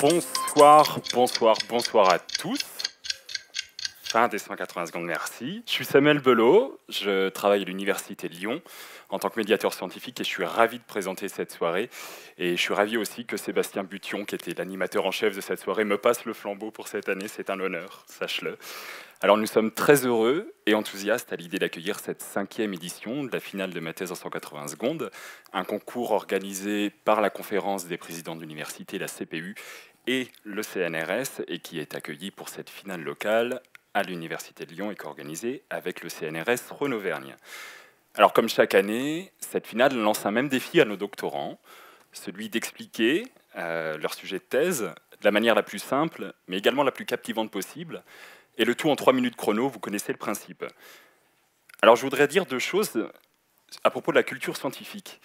Bonsoir à tous. Fin des 180 secondes, merci. Je suis Samuel Belot, je travaille à l'Université de Lyon en tant que médiateur scientifique et je suis ravi de présenter cette soirée. Et je suis ravi aussi que Sébastien Bution, qui était l'animateur en chef de cette soirée, me passe le flambeau pour cette année. C'est un honneur, sache-le. Alors nous sommes très heureux et enthousiastes à l'idée d'accueillir cette 5e édition de la finale de ma thèse en 180 secondes, un concours organisé par la conférence des présidents d'université, la CPU, et le CNRS, et qui est accueilli pour cette finale locale à l'Université de Lyon et co-organisée avec le CNRS Renault-Vergne. Alors comme chaque année, cette finale lance un même défi à nos doctorants, celui d'expliquer leur sujet de thèse de la manière la plus simple, mais également la plus captivante possible, et le tout en 3 minutes chrono, vous connaissez le principe. Alors je voudrais dire 2 choses à propos de la culture scientifique.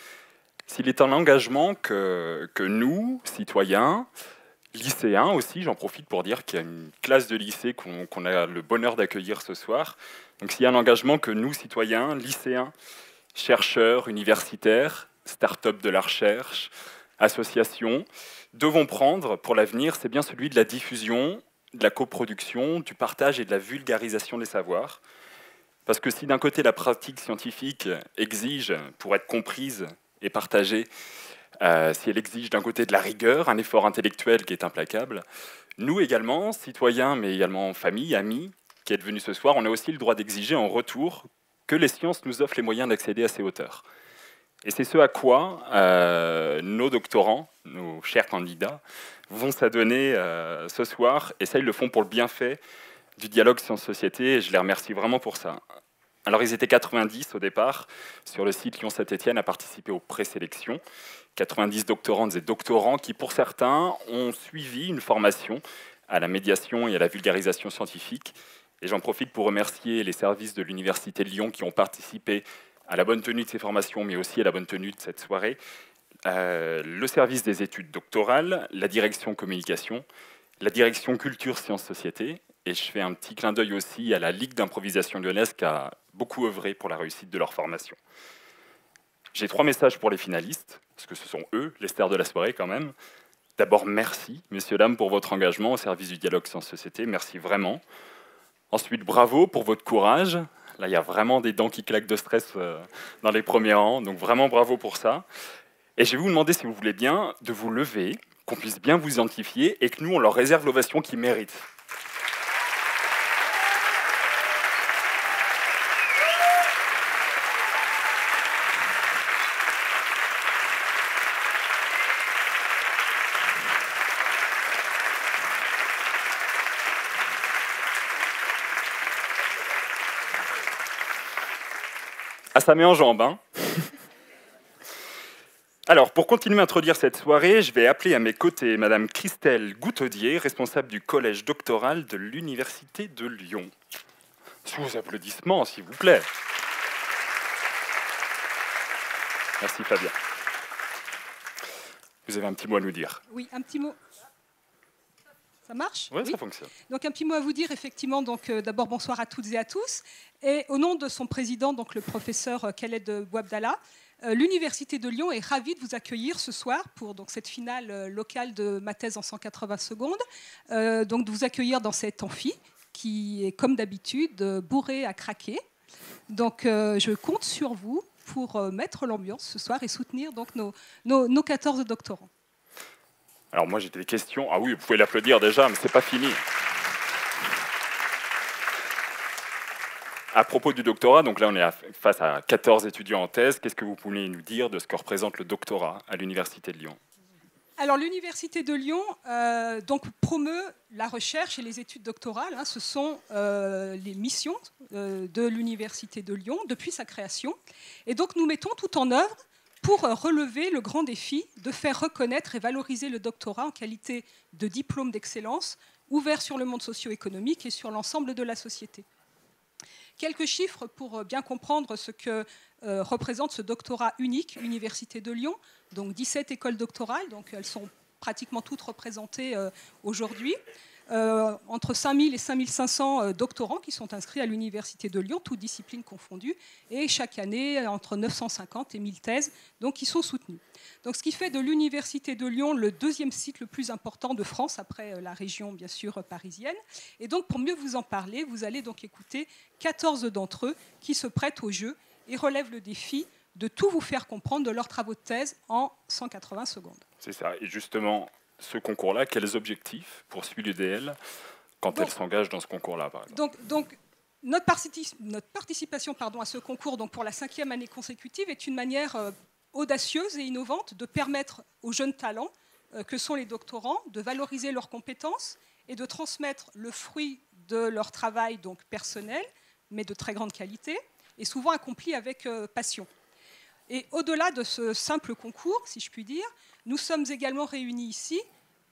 S'il est un engagement que nous, citoyens, lycéens aussi, j'en profite pour dire qu'il y a une classe de lycée qu'on a le bonheur d'accueillir ce soir. Donc s'il y a un engagement que nous, citoyens, lycéens, chercheurs, universitaires, start-up de la recherche, associations, devons prendre pour l'avenir, c'est bien celui de la diffusion, de la coproduction, du partage et de la vulgarisation des savoirs. Parce que si d'un côté la pratique scientifique exige, pour être comprise et partagée, si elle exige d'un côté de la rigueur, un effort intellectuel qui est implacable, nous également, citoyens, mais également familles, amis, qui êtes venus ce soir, on a aussi le droit d'exiger en retour que les sciences nous offrent les moyens d'accéder à ces hauteurs. Et c'est ce à quoi nos doctorants, nos chers candidats, vont s'adonner ce soir, et ça, ils le font pour le bienfait du dialogue sciences-société, et je les remercie vraiment pour ça. Alors, ils étaient 90 au départ, sur le site Lyon-Saint-Étienne, à participer aux présélections. 90 doctorantes et doctorants qui, pour certains, ont suivi une formation à la médiation et à la vulgarisation scientifique. Et j'en profite pour remercier les services de l'Université de Lyon qui ont participé à la bonne tenue de ces formations, mais aussi à la bonne tenue de cette soirée. Le service des études doctorales, la direction communication, la direction culture, sciences, société. Et je fais un petit clin d'œil aussi à la Ligue d'improvisation lyonnaise qui a beaucoup œuvré pour la réussite de leur formation. J'ai 3 messages pour les finalistes, parce que ce sont eux, les stars de la soirée quand même. D'abord, merci, messieurs, dames, pour votre engagement au service du dialogue sciences-société. Merci vraiment. Ensuite, bravo pour votre courage. Là, il y a vraiment des dents qui claquent de stress dans les premiers rangs, donc vraiment bravo pour ça. Et je vais vous demander, si vous voulez bien, de vous lever, qu'on puisse bien vous identifier et que nous, on leur réserve l'ovation qu'ils méritent. Ah, ça met en jambes, hein. Alors, pour continuer à introduire cette soirée, je vais appeler à mes côtés Madame Christelle Goutaudier, responsable du collège doctoral de l'Université de Lyon. Sous vos applaudissements, s'il vous plaît. Merci Fabien. Vous avez un petit mot à nous dire? Oui, un petit mot. Ça marche? Oui, ça fonctionne. Donc un petit mot à vous dire, effectivement. Donc d'abord bonsoir à toutes et à tous. Et au nom de son président, donc le professeur Khaled Bouabdallah, l'Université de Lyon est ravie de vous accueillir ce soir pour donc cette finale locale de ma thèse en 180 secondes. Donc de vous accueillir dans cet amphi qui est comme d'habitude bourré à craquer. Donc je compte sur vous pour mettre l'ambiance ce soir et soutenir donc nos 14 doctorants. Alors moi j'ai des questions. Ah oui, vous pouvez l'applaudir déjà, mais c'est pas fini. À propos du doctorat, donc là on est face à 14 étudiants en thèse. Qu'est-ce que vous pouvez nous dire de ce que représente le doctorat à l'Université de Lyon? Alors l'Université de Lyon donc promeut la recherche et les études doctorales. Hein, ce sont les missions de l'Université de Lyon depuis sa création. Et donc nous mettons tout en œuvre pour relever le grand défi de faire reconnaître et valoriser le doctorat en qualité de diplôme d'excellence ouvert sur le monde socio-économique et sur l'ensemble de la société. Quelques chiffres pour bien comprendre ce que représente ce doctorat unique, Université de Lyon. Donc 17 écoles doctorales, donc elles sont pratiquement toutes représentées aujourd'hui. entre 5000 et 5500 doctorants qui sont inscrits à l'Université de Lyon, toutes disciplines confondues, et chaque année, entre 950 et 1000 thèses donc, qui sont soutenues. Donc, ce qui fait de l'Université de Lyon le deuxième site le plus important de France, après la région, bien sûr, parisienne. Et donc, pour mieux vous en parler, vous allez donc écouter 14 d'entre eux qui se prêtent au jeu et relèvent le défi de tout vous faire comprendre de leurs travaux de thèse en 180 secondes. C'est ça. Et justement, ce concours-là, quels objectifs poursuit l'UDL quand elle s'engage dans ce concours-là, par exemple? Donc notre participation à ce concours donc pour la 5e année consécutive est une manière audacieuse et innovante de permettre aux jeunes talents que sont les doctorants de valoriser leurs compétences et de transmettre le fruit de leur travail donc personnel, mais de très grande qualité, et souvent accompli avec passion. Et au-delà de ce simple concours, si je puis dire, nous sommes également réunis ici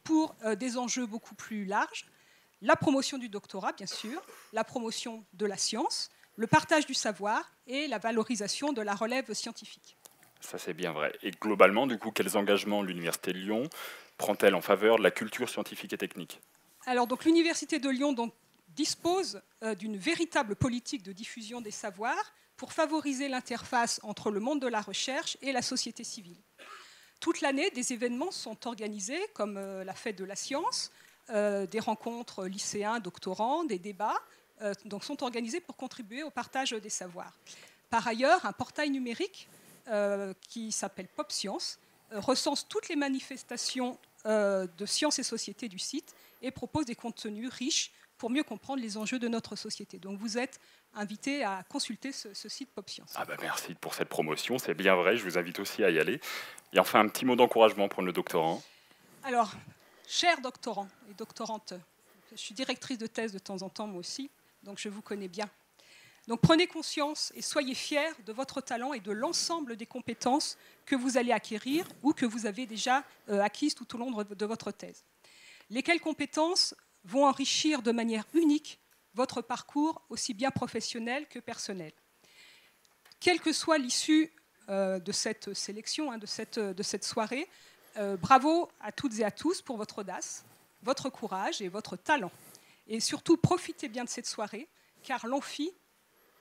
pour des enjeux beaucoup plus larges. La promotion du doctorat, bien sûr, la promotion de la science, le partage du savoir et la valorisation de la relève scientifique. Ça, c'est bien vrai. Et globalement, du coup, quels engagements l'Université de Lyon prend-elle en faveur de la culture scientifique et technique? Alors, donc, l'Université de Lyon dispose d'une véritable politique de diffusion des savoirs pour favoriser l'interface entre le monde de la recherche et la société civile. Toute l'année, des événements sont organisés, comme la fête de la science, des rencontres lycéens, doctorants, des débats, donc sont organisés pour contribuer au partage des savoirs. Par ailleurs, un portail numérique qui s'appelle Pop Science recense toutes les manifestations de sciences et société du site et propose des contenus riches pour mieux comprendre les enjeux de notre société. Donc vous êtes invité à consulter ce site Pop Science. Ah bah merci pour cette promotion, c'est bien vrai, je vous invite aussi à y aller. Et enfin, un petit mot d'encouragement pour nos doctorants. Alors, chers doctorants et doctorantes, je suis directrice de thèse de temps en temps, moi aussi, donc je vous connais bien. Donc prenez conscience et soyez fiers de votre talent et de l'ensemble des compétences que vous allez acquérir ou que vous avez déjà acquises tout au long de votre thèse. Lesquelles compétences vont enrichir de manière unique votre parcours, aussi bien professionnel que personnel. Quelle que soit l'issue de cette sélection, de cette soirée, bravo à toutes et à tous pour votre audace, votre courage et votre talent. Et surtout, profitez bien de cette soirée, car l'amphi,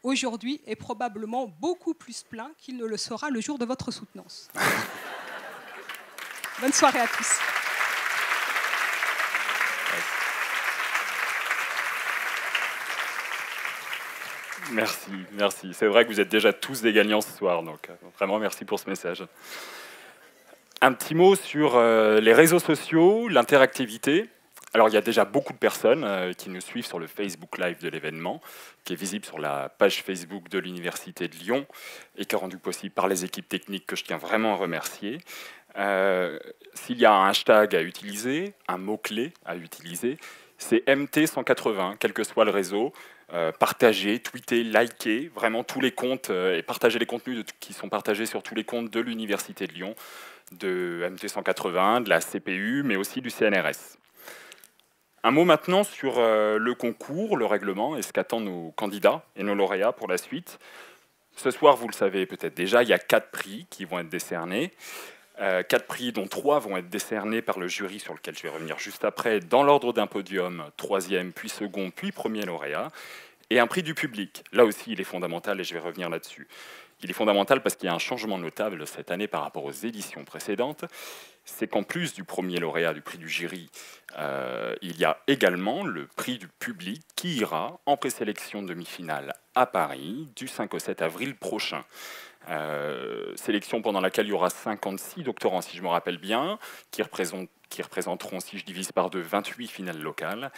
aujourd'hui, est probablement beaucoup plus plein qu'il ne le sera le jour de votre soutenance. Bonne soirée à tous. Merci, merci. C'est vrai que vous êtes déjà tous des gagnants ce soir, donc vraiment merci pour ce message. Un petit mot sur les réseaux sociaux, l'interactivité. Alors il y a déjà beaucoup de personnes qui nous suivent sur le Facebook Live de l'événement, qui est visible sur la page Facebook de l'Université de Lyon et qui est rendu possible par les équipes techniques que je tiens vraiment à remercier. S'il y a un hashtag à utiliser, un mot-clé à utiliser, c'est MT180, quel que soit le réseau. Partager, tweeter, liker vraiment tous les comptes et partager les contenus qui sont partagés sur tous les comptes de l'Université de Lyon, de MT180, de la CPU, mais aussi du CNRS. Un mot maintenant sur le concours, le règlement et ce qu'attendent nos candidats et nos lauréats pour la suite. Ce soir, vous le savez peut-être déjà, il y a 4 prix qui vont être décernés. 4 prix dont 3 vont être décernés par le jury sur lequel je vais revenir juste après, dans l'ordre d'un podium, 3e, puis 2nd, puis 1er lauréat, et un prix du public. Là aussi, il est fondamental et je vais revenir là-dessus. Il est fondamental parce qu'il y a un changement notable cette année par rapport aux éditions précédentes. C'est qu'en plus du 1er lauréat, du prix du jury, il y a également le prix du public qui ira en présélection demi-finale à Paris du 5 au 7 avril prochain. Sélection pendant laquelle il y aura 56 doctorants, si je me rappelle bien, qui représenteront, si je divise par 2, 28 finales locales,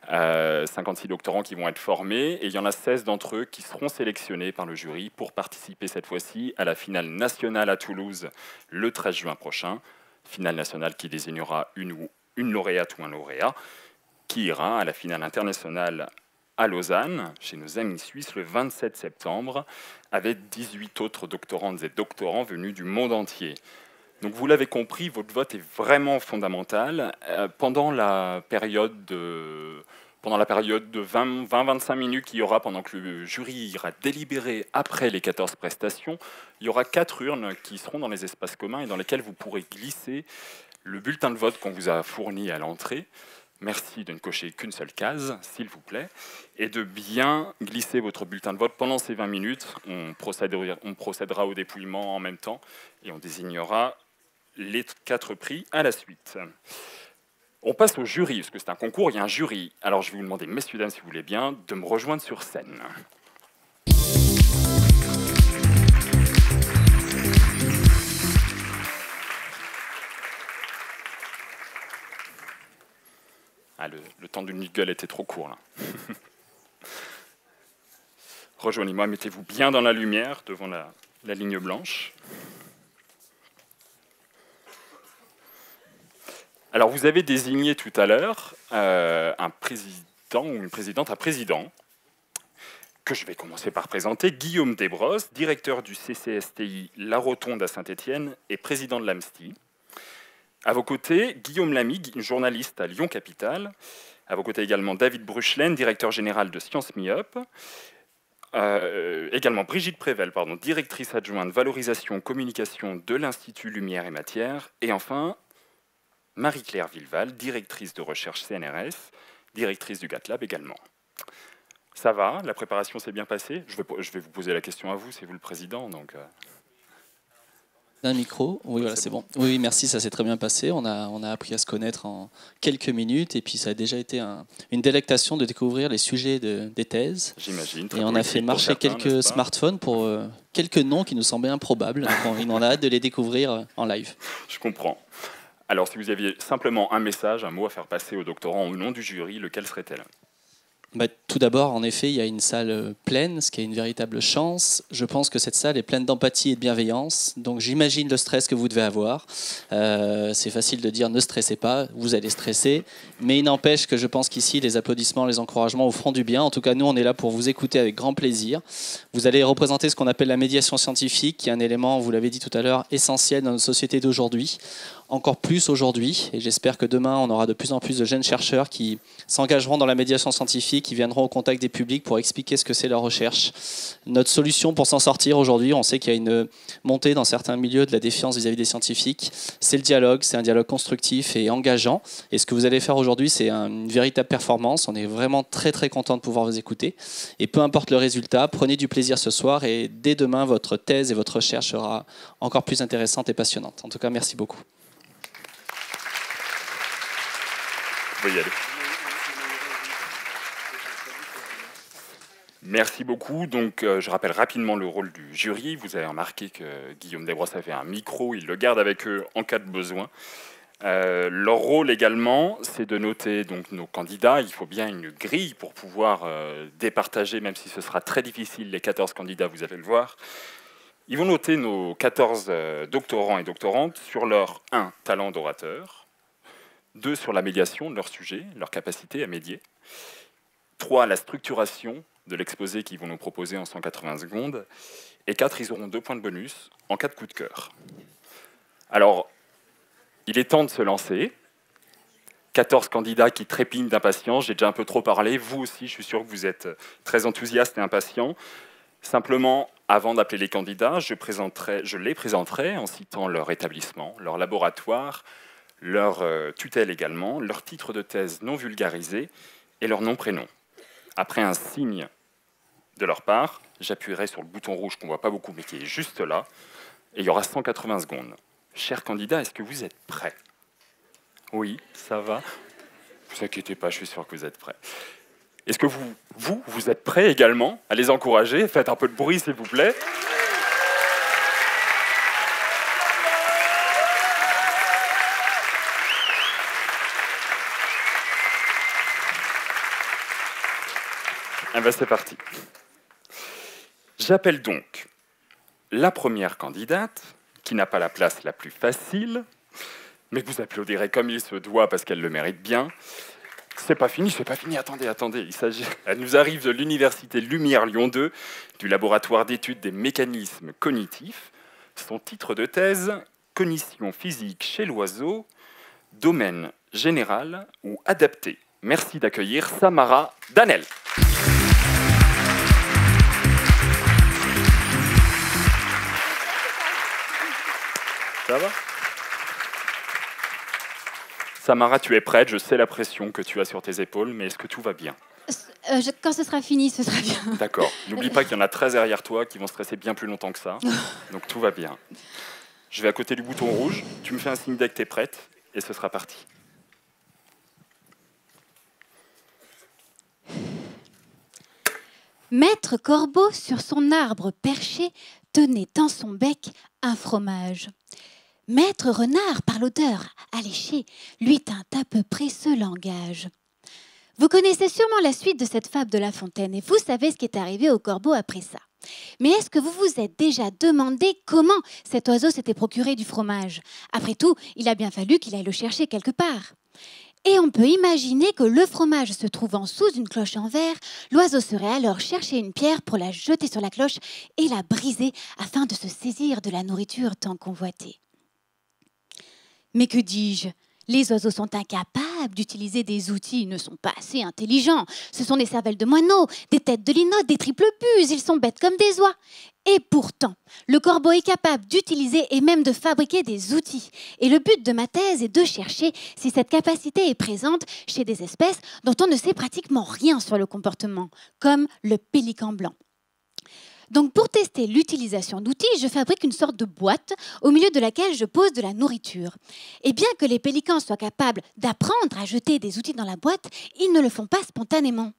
56 doctorants qui vont être formés, et il y en a 16 d'entre eux qui seront sélectionnés par le jury pour participer cette fois-ci à la finale nationale à Toulouse le 13 juin prochain, finale nationale qui désignera une lauréate ou un lauréat, qui ira à la finale internationale à Lausanne, chez nos amis suisses, le 27 septembre, avec 18 autres doctorantes et doctorants venus du monde entier. Donc vous l'avez compris, votre vote est vraiment fondamental. Pendant la période de 20-25 minutes qu'il y aura pendant que le jury ira délibérer après les 14 prestations, il y aura 4 urnes qui seront dans les espaces communs et dans lesquelles vous pourrez glisser le bulletin de vote qu'on vous a fourni à l'entrée. merci de ne cocher qu'une seule case, s'il vous plaît, et de bien glisser votre bulletin de vote pendant ces 20 minutes. On procédera au dépouillement en même temps et on désignera les 4 prix à la suite. On passe au jury, parce que c'est un concours, il y a un jury. Alors je vais vous demander, messieurs, dames, si vous voulez bien, de me rejoindre sur scène. Ah, le temps d'une gueule était trop court, là. Rejoignez-moi, mettez-vous bien dans la lumière, devant la ligne blanche. Alors, vous avez désigné tout à l'heure un président ou une présidente, un président, que je vais commencer par présenter, Guillaume Desbrosses, directeur du CCSTI La Rotonde à Saint-Étienne et président de l'AMSTI. À vos côtés, Guillaume Lamy, journaliste à Lyon Capitale. À vos côtés également David Bruchelen, directeur général de Sciences MIUP. Également Brigitte Prével, directrice adjointe valorisation communication de l'Institut Lumière et Matière. Et enfin, Marie-Claire Villeval, directrice de recherche CNRS, directrice du GATLab également. Ça va? La préparation s'est bien passée? Je vais vous poser la question à vous, c'est vous le président. Donc Un micro, oui, voilà, c'est bon. Oui, merci, ça s'est très bien passé. On a appris à se connaître en quelques minutes et puis ça a déjà été une délectation de découvrir les sujets des thèses. J'imagine. Et on a fait marcher quelques smartphones pour quelques noms qui nous semblaient improbables. Donc on a hâte de les découvrir en live. Je comprends. Alors, si vous aviez simplement un message, un mot à faire passer aux doctorants au nom du jury, lequel serait-elle ? Tout d'abord, en effet, il y a une salle pleine, ce qui est une véritable chance. Je pense que cette salle est pleine d'empathie et de bienveillance. Donc j'imagine le stress que vous devez avoir. C'est facile de dire ne stressez pas, vous allez stresser. Mais il n'empêche que je pense qu'ici, les applaudissements, les encouragements vous feront du bien. En tout cas, nous, on est là pour vous écouter avec grand plaisir. Vous allez représenter ce qu'on appelle la médiation scientifique, qui est un élément, vous l'avez dit tout à l'heure, essentiel dans notre société d'aujourd'hui. Encore plus aujourd'hui, et j'espère que demain, on aura de plus en plus de jeunes chercheurs qui s'engageront dans la médiation scientifique, qui viendront au contact des publics pour expliquer ce que c'est leur recherche. Notre solution pour s'en sortir aujourd'hui, on sait qu'il y a une montée dans certains milieux de la défiance vis-à-vis des scientifiques, c'est le dialogue, c'est un dialogue constructif et engageant. Et ce que vous allez faire aujourd'hui, c'est une véritable performance. On est vraiment très très content de pouvoir vous écouter. Et peu importe le résultat, prenez du plaisir ce soir et dès demain, votre thèse et votre recherche sera encore plus intéressante et passionnante. En tout cas, merci beaucoup. Vous pouvez y aller. Merci beaucoup. Donc, je rappelle rapidement le rôle du jury. Vous avez remarqué que Guillaume Desbrosses avait un micro. Il le garde avec eux en cas de besoin. Leur rôle également, c'est de noter donc, nos candidats. Il faut bien une grille pour pouvoir départager, même si ce sera très difficile, les 14 candidats, vous allez le voir. Ils vont noter nos 14 doctorants et doctorantes sur leur 1. Talent d'orateur, 2. Sur la médiation de leur sujet, leur capacité à médier, 3. La structuration de l'exposé qu'ils vont nous proposer en 180 secondes, et 4. Ils auront 2 points de bonus en cas de coup de cœur. Alors, il est temps de se lancer. 14 candidats qui trépignent d'impatience, j'ai déjà un peu trop parlé, vous aussi, je suis sûr que vous êtes très enthousiastes et impatients. Simplement, avant d'appeler les candidats, je les présenterai en citant leur établissement, leur laboratoire, leur tutelle également, leur titre de thèse non vulgarisé et leur nom-prénom. Après un signe de leur part, j'appuierai sur le bouton rouge qu'on ne voit pas beaucoup mais qui est juste là, et il y aura 180 secondes. Chers candidats, est-ce que vous êtes prêts? Oui, ça va? Ne vous inquiétez pas, je suis sûr que vous êtes prêts. Est-ce que vous êtes prêts également à les encourager? Faites un peu de bruit, s'il vous plaît. Ah ben c'est parti. J'appelle donc la première candidate, qui n'a pas la place la plus facile, mais que vous applaudirez comme il se doit parce qu'elle le mérite bien. C'est pas fini, attendez. Elle nous arrive de l'Université Lumière Lyon 2, du laboratoire d'études des mécanismes cognitifs. Son titre de thèse, Cognition physique chez l'oiseau, domaine général ou adapté. Merci d'accueillir Samara Danel. Ça Samara, tu es prête, je sais la pression que tu as sur tes épaules, mais est-ce que tout va bien? Quand ce sera fini, ce sera bien. D'accord. N'oublie pas qu'il y en a 13 derrière toi qui vont stresser bien plus longtemps que ça. Donc tout va bien. Je vais à côté du bouton rouge, tu me fais un signe dès que tu es prête, et ce sera parti. Maître Corbeau, sur son arbre perché, tenait dans son bec un fromage. Maître Renard, par l'odeur alléchée, lui tint à peu près ce langage. Vous connaissez sûrement la suite de cette fable de La Fontaine et vous savez ce qui est arrivé au corbeau après ça. Mais est-ce que vous vous êtes déjà demandé comment cet oiseau s'était procuré du fromage? Après tout, il a bien fallu qu'il aille le chercher quelque part. Et on peut imaginer que le fromage se trouvant sous une cloche en verre, l'oiseau serait alors chercher une pierre pour la jeter sur la cloche et la briser afin de se saisir de la nourriture tant convoitée. Mais que dis-je? Les oiseaux sont incapables d'utiliser des outils, ils ne sont pas assez intelligents. Ce sont des cervelles de moineaux, des têtes de linotte, des triples puces, ils sont bêtes comme des oies. Et pourtant, le corbeau est capable d'utiliser et même de fabriquer des outils. Et le but de ma thèse est de chercher si cette capacité est présente chez des espèces dont on ne sait pratiquement rien sur le comportement, comme le pélican blanc. Donc pour tester l'utilisation d'outils, je fabrique une sorte de boîte au milieu de laquelle je pose de la nourriture. Et bien que les pélicans soient capables d'apprendre à jeter des outils dans la boîte, ils ne le font pas spontanément.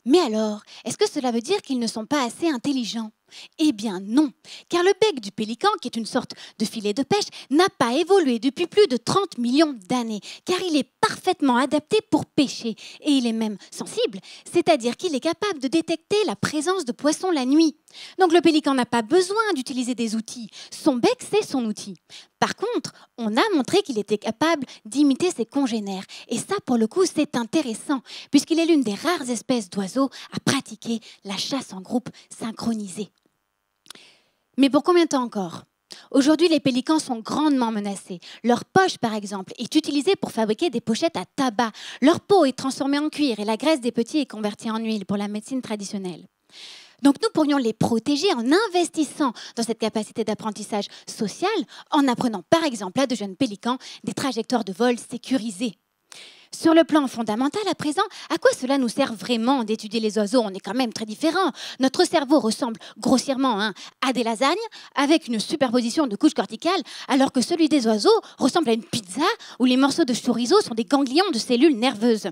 Mais alors, est-ce que cela veut dire qu'ils ne sont pas assez intelligents? Eh bien non, car le bec du pélican, qui est une sorte de filet de pêche, n'a pas évolué depuis plus de 30 millions d'années, car il est parfaitement adapté pour pêcher, et il est même sensible, c'est-à-dire qu'il est capable de détecter la présence de poissons la nuit. Donc le pélican n'a pas besoin d'utiliser des outils, son bec c'est son outil. Par contre, on a montré qu'il était capable d'imiter ses congénères, et ça pour le coup c'est intéressant, puisqu'il est l'une des rares espèces d'oiseaux à pratiquer la chasse en groupe synchronisée. Mais pour combien de temps encore? Aujourd'hui, les pélicans sont grandement menacés. Leur poche, par exemple, est utilisée pour fabriquer des pochettes à tabac. Leur peau est transformée en cuir et la graisse des petits est convertie en huile pour la médecine traditionnelle. Donc nous pourrions les protéger en investissant dans cette capacité d'apprentissage social, en apprenant par exemple à de jeunes pélicans des trajectoires de vol sécurisées. Sur le plan fondamental, à présent, à quoi cela nous sert vraiment d'étudier les oiseaux? On est quand même très différents. Notre cerveau ressemble grossièrement à des lasagnes avec une superposition de couches corticales, alors que celui des oiseaux ressemble à une pizza où les morceaux de chorizo sont des ganglions de cellules nerveuses.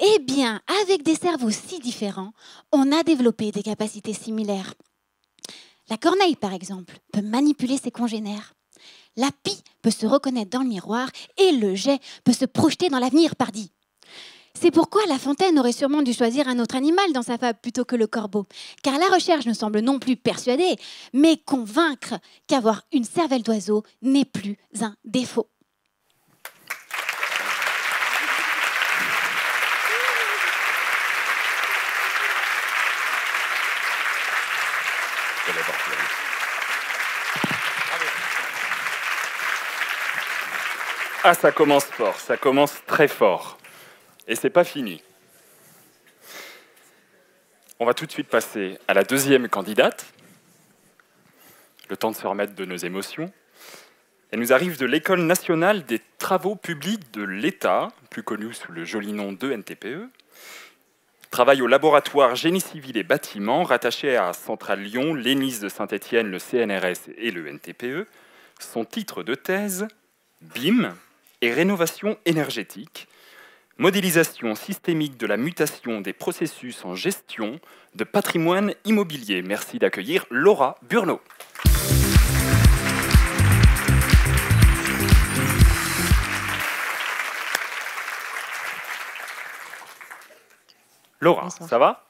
Eh bien, avec des cerveaux si différents, on a développé des capacités similaires. La corneille, par exemple, peut manipuler ses congénères. La pie peut se reconnaître dans le miroir et le jet peut se projeter dans l'avenir, pardi. C'est pourquoi La Fontaine aurait sûrement dû choisir un autre animal dans sa fable plutôt que le corbeau. Car la recherche ne semble non plus persuader, mais convaincre qu'avoir une cervelle d'oiseau n'est plus un défaut. Ah, ça commence fort, ça commence très fort. Et c'est pas fini. On va tout de suite passer à la deuxième candidate. Le temps de se remettre de nos émotions. Elle nous arrive de l'École nationale des travaux publics de l'État, plus connue sous le joli nom de NTPE. Travaille au laboratoire Génie civil et bâtiment, rattaché à Centrale Lyon, l'ENIS de Saint-Étienne, le CNRS et le NTPE. Son titre de thèse, BIM, et rénovation énergétique, modélisation systémique de la mutation des processus en gestion de patrimoine immobilier. Merci d'accueillir Laura Burneau. Laura, Bonsoir. ça va?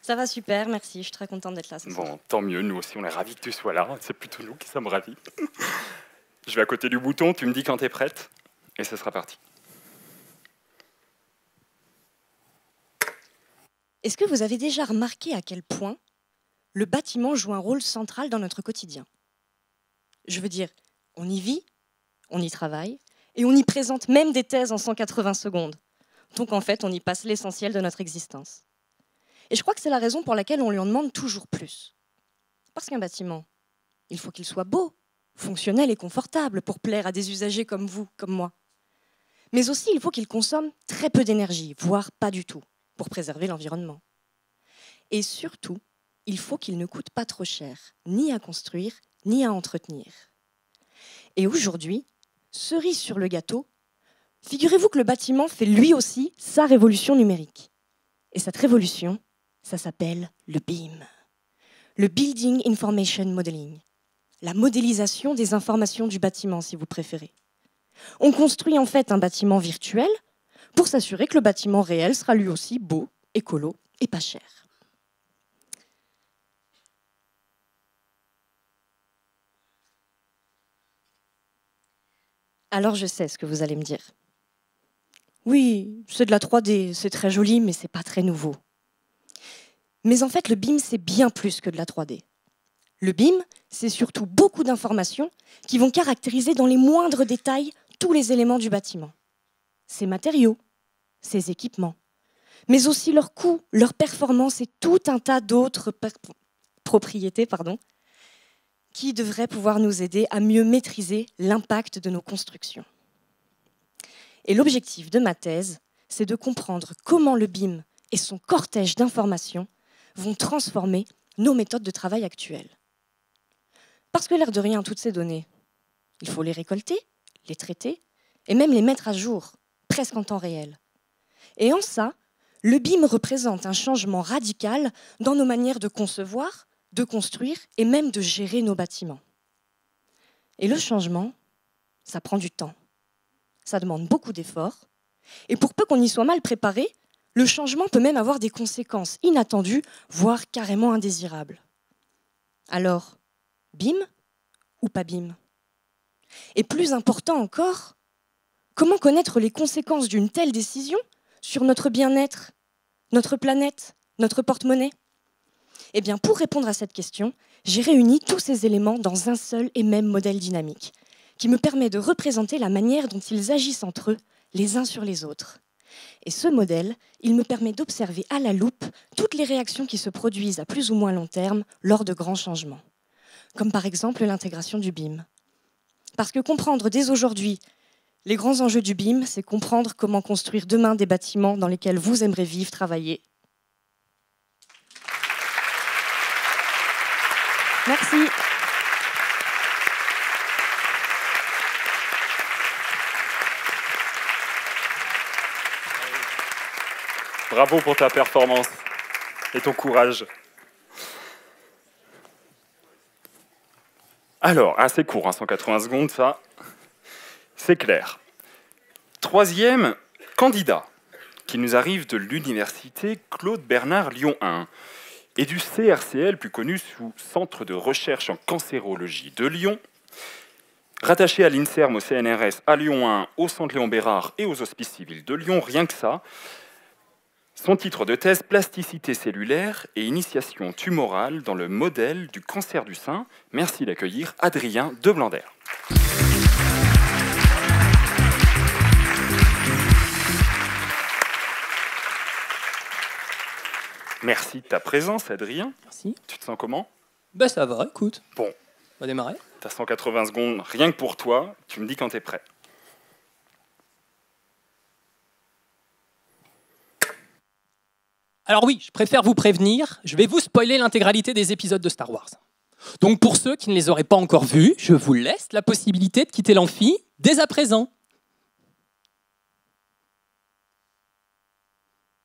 Ça va super, merci, je suis très contente d'être là ce soir. Bon, tant mieux, nous aussi on est ravis que tu sois là, c'est plutôt nous qui sommes ravis. Je vais à côté du bouton, tu me dis quand tu es prête, et ce sera parti. Est-ce que vous avez déjà remarqué à quel point le bâtiment joue un rôle central dans notre quotidien? Je veux dire, on y vit, on y travaille, et on y présente même des thèses en 180 secondes. Donc en fait, on y passe l'essentiel de notre existence. Et je crois que c'est la raison pour laquelle on lui en demande toujours plus. Parce qu'un bâtiment, il faut qu'il soit beau, fonctionnel et confortable pour plaire à des usagers comme vous, comme moi. Mais aussi, il faut qu'il consomme très peu d'énergie, voire pas du tout, pour préserver l'environnement. Et surtout, il faut qu'il ne coûte pas trop cher, ni à construire, ni à entretenir. Et aujourd'hui, cerise sur le gâteau, figurez-vous que le bâtiment fait lui aussi sa révolution numérique. Et cette révolution, ça s'appelle le BIM, le Building Information Modeling, la modélisation des informations du bâtiment, si vous préférez. On construit en fait un bâtiment virtuel pour s'assurer que le bâtiment réel sera lui aussi beau, écolo et pas cher. Alors je sais ce que vous allez me dire. Oui, c'est de la 3D, c'est très joli, mais c'est pas très nouveau. Mais en fait, le BIM, c'est bien plus que de la 3D. Le BIM, c'est surtout beaucoup d'informations qui vont caractériser dans les moindres détails tous les éléments du bâtiment. Ses matériaux, ses équipements, mais aussi leurs coûts, leurs performances et tout un tas d'autres propriétés qui devraient pouvoir nous aider à mieux maîtriser l'impact de nos constructions. Et l'objectif de ma thèse, c'est de comprendre comment le BIM et son cortège d'informations vont transformer nos méthodes de travail actuelles. Parce que l'air de rien, toutes ces données, il faut les récolter, les traiter et même les mettre à jour, presque en temps réel. Et en ça, le BIM représente un changement radical dans nos manières de concevoir, de construire et même de gérer nos bâtiments. Et le changement, ça prend du temps. Ça demande beaucoup d'efforts. Et pour peu qu'on y soit mal préparé, le changement peut même avoir des conséquences inattendues, voire carrément indésirables. Alors, BIM ou pas BIM? Et plus important encore, comment connaître les conséquences d'une telle décision sur notre bien-être, notre planète, notre porte-monnaie? Eh bien, pour répondre à cette question, j'ai réuni tous ces éléments dans un seul et même modèle dynamique, qui me permet de représenter la manière dont ils agissent entre eux, les uns sur les autres. Et ce modèle, il me permet d'observer à la loupe toutes les réactions qui se produisent à plus ou moins long terme lors de grands changements, comme par exemple l'intégration du BIM. Parce que comprendre dès aujourd'hui les grands enjeux du BIM, c'est comprendre comment construire demain des bâtiments dans lesquels vous aimerez vivre, travailler. Merci. Bravo pour ta performance et ton courage. Alors, assez court, 180 secondes, ça, c'est clair. Troisième candidat, qui nous arrive de l'université Claude Bernard Lyon 1 et du CRCL, plus connu sous Centre de recherche en cancérologie de Lyon, rattaché à l'INSERM, au CNRS, à Lyon 1, au Centre Léon Bérard et aux Hospices civils de Lyon, rien que ça. Son titre de thèse, Plasticité cellulaire et initiation tumorale dans le modèle du cancer du sein. Merci d'accueillir Adrien de Blander. Merci de ta présence, Adrien. Merci. Tu te sens comment? Bah ça va, écoute. Bon. On va démarrer. T'as 180 secondes, rien que pour toi. Tu me dis quand t'es prêt. Alors oui, je préfère vous prévenir, je vais vous spoiler l'intégralité des épisodes de Star Wars. Donc pour ceux qui ne les auraient pas encore vus, je vous laisse la possibilité de quitter l'amphi dès à présent.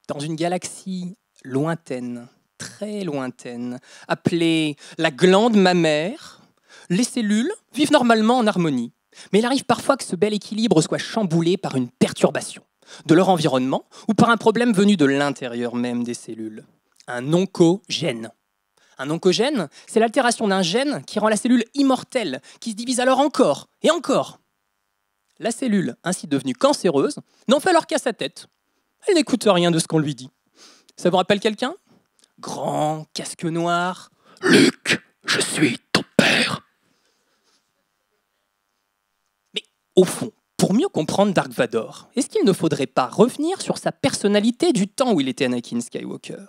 Dans une galaxie lointaine, très lointaine, appelée la glande mammaire, les cellules vivent normalement en harmonie. Mais il arrive parfois que ce bel équilibre soit chamboulé par une perturbation de leur environnement ou par un problème venu de l'intérieur même des cellules. Un oncogène. Un oncogène, c'est l'altération d'un gène qui rend la cellule immortelle, qui se divise alors encore et encore. La cellule, ainsi devenue cancéreuse, n'en fait alors qu'à sa tête. Elle n'écoute rien de ce qu'on lui dit. Ça vous rappelle quelqu'un? Grand, casque noir. Luc, je suis ton père. Mais au fond, pour mieux comprendre Dark Vador, est-ce qu'il ne faudrait pas revenir sur sa personnalité du temps où il était Anakin Skywalker?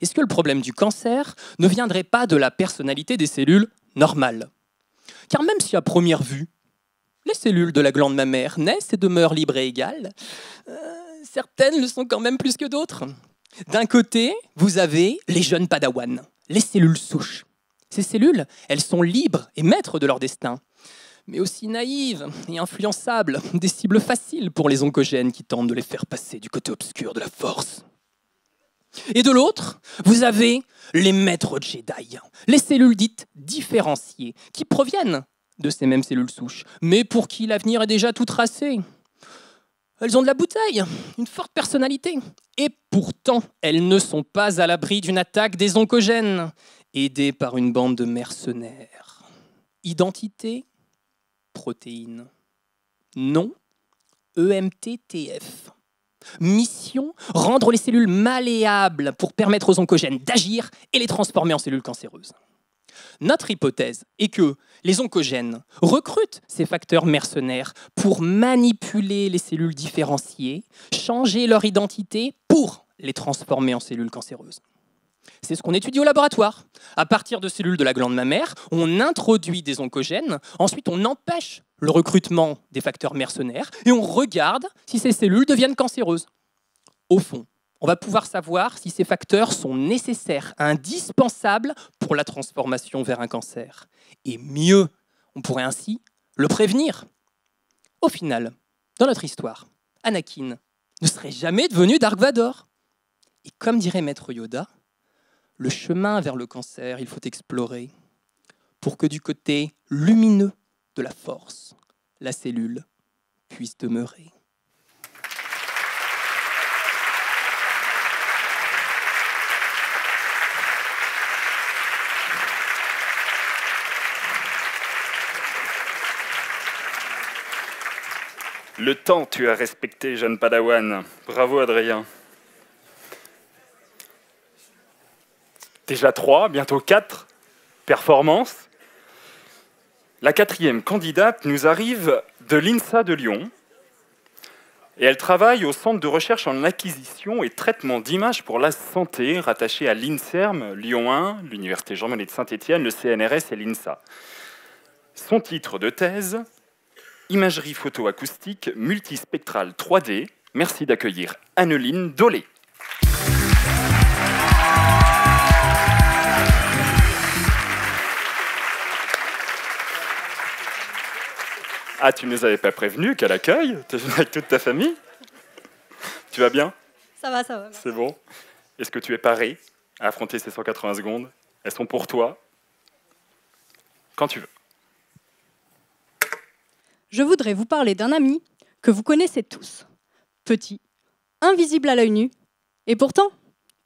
Est-ce que le problème du cancer ne viendrait pas de la personnalité des cellules normales? Car même si à première vue, Les cellules de la glande mammaire naissent et demeurent libres et égales. Certaines le sont quand même plus que d'autres. D'un côté, vous avez les jeunes padawans, les cellules souches. Ces cellules, elles sont libres et maîtres de leur destin, mais aussi naïves et influençables, des cibles faciles pour les oncogènes qui tentent de les faire passer du côté obscur de la force. Et de l'autre, vous avez les maîtres Jedi, les cellules dites différenciées, qui proviennent de ces mêmes cellules souches, mais pour qui l'avenir est déjà tout tracé. Elles ont de la bouteille, une forte personnalité, et pourtant, elles ne sont pas à l'abri d'une attaque des oncogènes, aidées par une bande de mercenaires. Identité, protéines. Nom, EMTTF. Mission, rendre les cellules malléables pour permettre aux oncogènes d'agir et les transformer en cellules cancéreuses. Notre hypothèse est que les oncogènes recrutent ces facteurs mercenaires pour manipuler les cellules différenciées, changer leur identité pour les transformer en cellules cancéreuses. C'est ce qu'on étudie au laboratoire. À partir de cellules de la glande mammaire, on introduit des oncogènes, ensuite on empêche le recrutement des facteurs mercenaires et on regarde si ces cellules deviennent cancéreuses. Au fond, on va pouvoir savoir si ces facteurs sont nécessaires, indispensables pour la transformation vers un cancer. Et mieux, on pourrait ainsi le prévenir. Au final, dans notre histoire, Anakin ne serait jamais devenu Dark Vador. Et comme dirait Maître Yoda, le chemin vers le cancer, il faut explorer pour que du côté lumineux de la force, la cellule puisse demeurer. Le temps, tu as respecté, jeune Padawan. Bravo, Adrien. Déjà 3, bientôt 4 performances. La 4e candidate nous arrive de l'INSA de Lyon. Et elle travaille au Centre de recherche en acquisition et traitement d'images pour la santé, rattaché à l'INSERM, Lyon 1, l'Université Jean-Monnet de Saint-Étienne, le CNRS et l'INSA. Son titre de thèse, Imagerie photoacoustique multispectrale 3D. Merci d'accueillir Anneline Dolé. Ah, tu ne nous avais pas prévenu qu'à l'accueil, tu es venu avec toute ta famille. Tu vas bien? Ça va, ça va. C'est bon. Est-ce que tu es paré à affronter ces 180 secondes? Elles sont pour toi. Quand tu veux. Je voudrais vous parler d'un ami que vous connaissez tous. Petit, invisible à l'œil nu, et pourtant,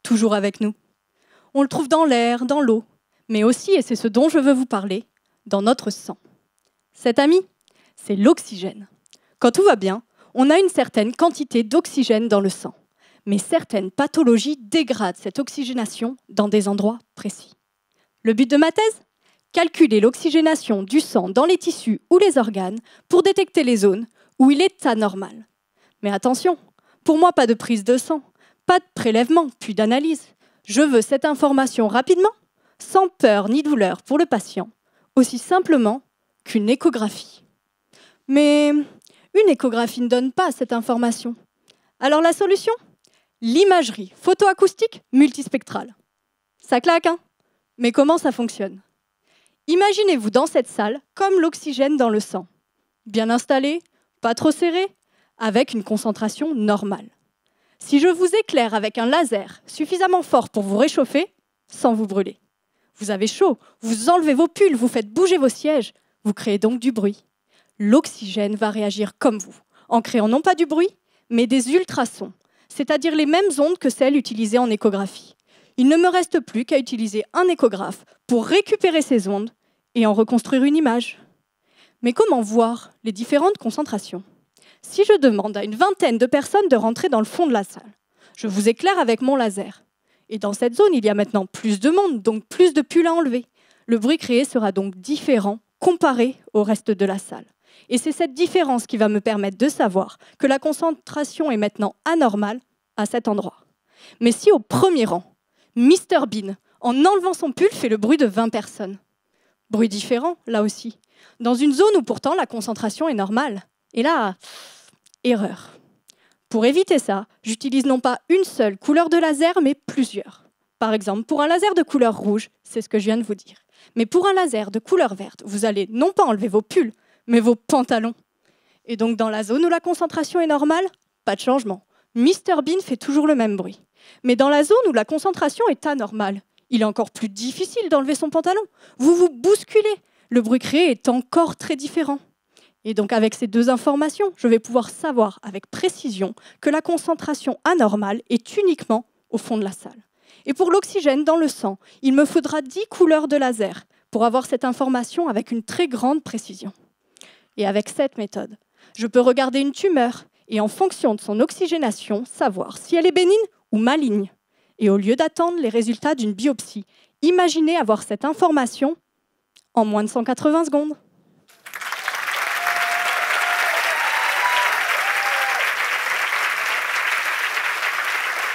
toujours avec nous. On le trouve dans l'air, dans l'eau, mais aussi, et c'est ce dont je veux vous parler, dans notre sang. Cet ami, c'est l'oxygène. Quand tout va bien, on a une certaine quantité d'oxygène dans le sang. Mais certaines pathologies dégradent cette oxygénation dans des endroits précis. Le but de ma thèse ? Calculer l'oxygénation du sang dans les tissus ou les organes pour détecter les zones où il est anormal. Mais attention, pour moi, pas de prise de sang, pas de prélèvement, puis d'analyse. Je veux cette information rapidement, sans peur ni douleur pour le patient, aussi simplement qu'une échographie. Mais une échographie ne donne pas cette information. Alors la solution ? L'imagerie photoacoustique multispectrale. Ça claque, hein ? Mais comment ça fonctionne ? Imaginez-vous dans cette salle comme l'oxygène dans le sang. Bien installé, pas trop serré, avec une concentration normale. Si je vous éclaire avec un laser suffisamment fort pour vous réchauffer, sans vous brûler. Vous avez chaud, vous enlevez vos pulls, vous faites bouger vos sièges, vous créez donc du bruit. L'oxygène va réagir comme vous, en créant non pas du bruit, mais des ultrasons, c'est-à-dire les mêmes ondes que celles utilisées en échographie. Il ne me reste plus qu'à utiliser un échographe pour récupérer ces ondes et en reconstruire une image. Mais comment voir les différentes concentrations ? Si je demande à une vingtaine de personnes de rentrer dans le fond de la salle, je vous éclaire avec mon laser. Et dans cette zone, il y a maintenant plus de monde, donc plus de pulls à enlever. Le bruit créé sera donc différent comparé au reste de la salle. Et c'est cette différence qui va me permettre de savoir que la concentration est maintenant anormale à cet endroit. Mais si au premier rang, Mr Bean, en enlevant son pull, fait le bruit de 20 personnes. Bruit différent, là aussi. dans une zone où pourtant la concentration est normale. Et là, erreur. Pour éviter ça, j'utilise non pas une seule couleur de laser, mais plusieurs. Par exemple, pour un laser de couleur rouge, c'est ce que je viens de vous dire. Mais pour un laser de couleur verte, vous allez non pas enlever vos pulls, mais vos pantalons. Et donc dans la zone où la concentration est normale, pas de changement. Mr Bean fait toujours le même bruit. Mais dans la zone où la concentration est anormale, il est encore plus difficile d'enlever son pantalon. Vous vous bousculez. Le bruit créé est encore très différent. Et donc avec ces deux informations, je vais pouvoir savoir avec précision que la concentration anormale est uniquement au fond de la salle. Et pour l'oxygène dans le sang, il me faudra 10 couleurs de laser pour avoir cette information avec une très grande précision. Et avec cette méthode, je peux regarder une tumeur et en fonction de son oxygénation, savoir si elle est bénigne ou maligne. Et au lieu d'attendre les résultats d'une biopsie, imaginez avoir cette information en moins de 180 secondes.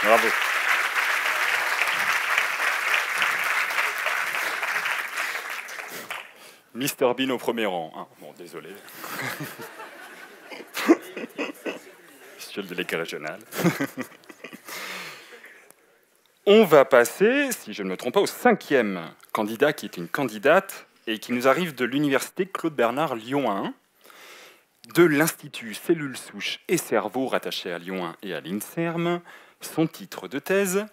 Bravo. Mr Bean au premier rang. Ah, bon, désolé. Monsieur le délégué régional. On va passer, si je ne me trompe pas, au 5e candidat, qui est une candidate et qui nous arrive de l'université Claude Bernard Lyon 1, de l'Institut Cellules Souches et Cerveau rattaché à Lyon 1 et à l'INSERM. Son titre de thèse,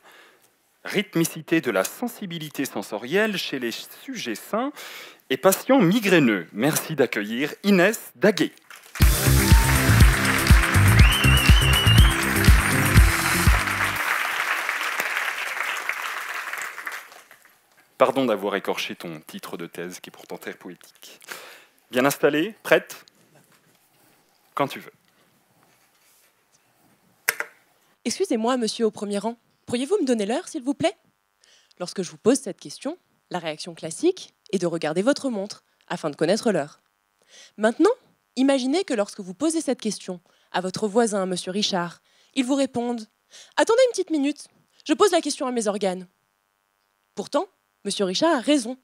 rythmicité de la sensibilité sensorielle chez les sujets sains et patients migraineux. Merci d'accueillir Inès Daguet. Pardon d'avoir écorché ton titre de thèse, qui est pourtant très poétique. Bien installée, prête? Quand tu veux. Excusez-moi, monsieur au premier rang, pourriez-vous me donner l'heure, s'il vous plaît? Lorsque je vous pose cette question, la réaction classique est de regarder votre montre, afin de connaître l'heure. Maintenant, imaginez que lorsque vous posez cette question à votre voisin, monsieur Richard, il vous réponde « Attendez une petite minute, je pose la question à mes organes. » Pourtant, monsieur Richard a raison.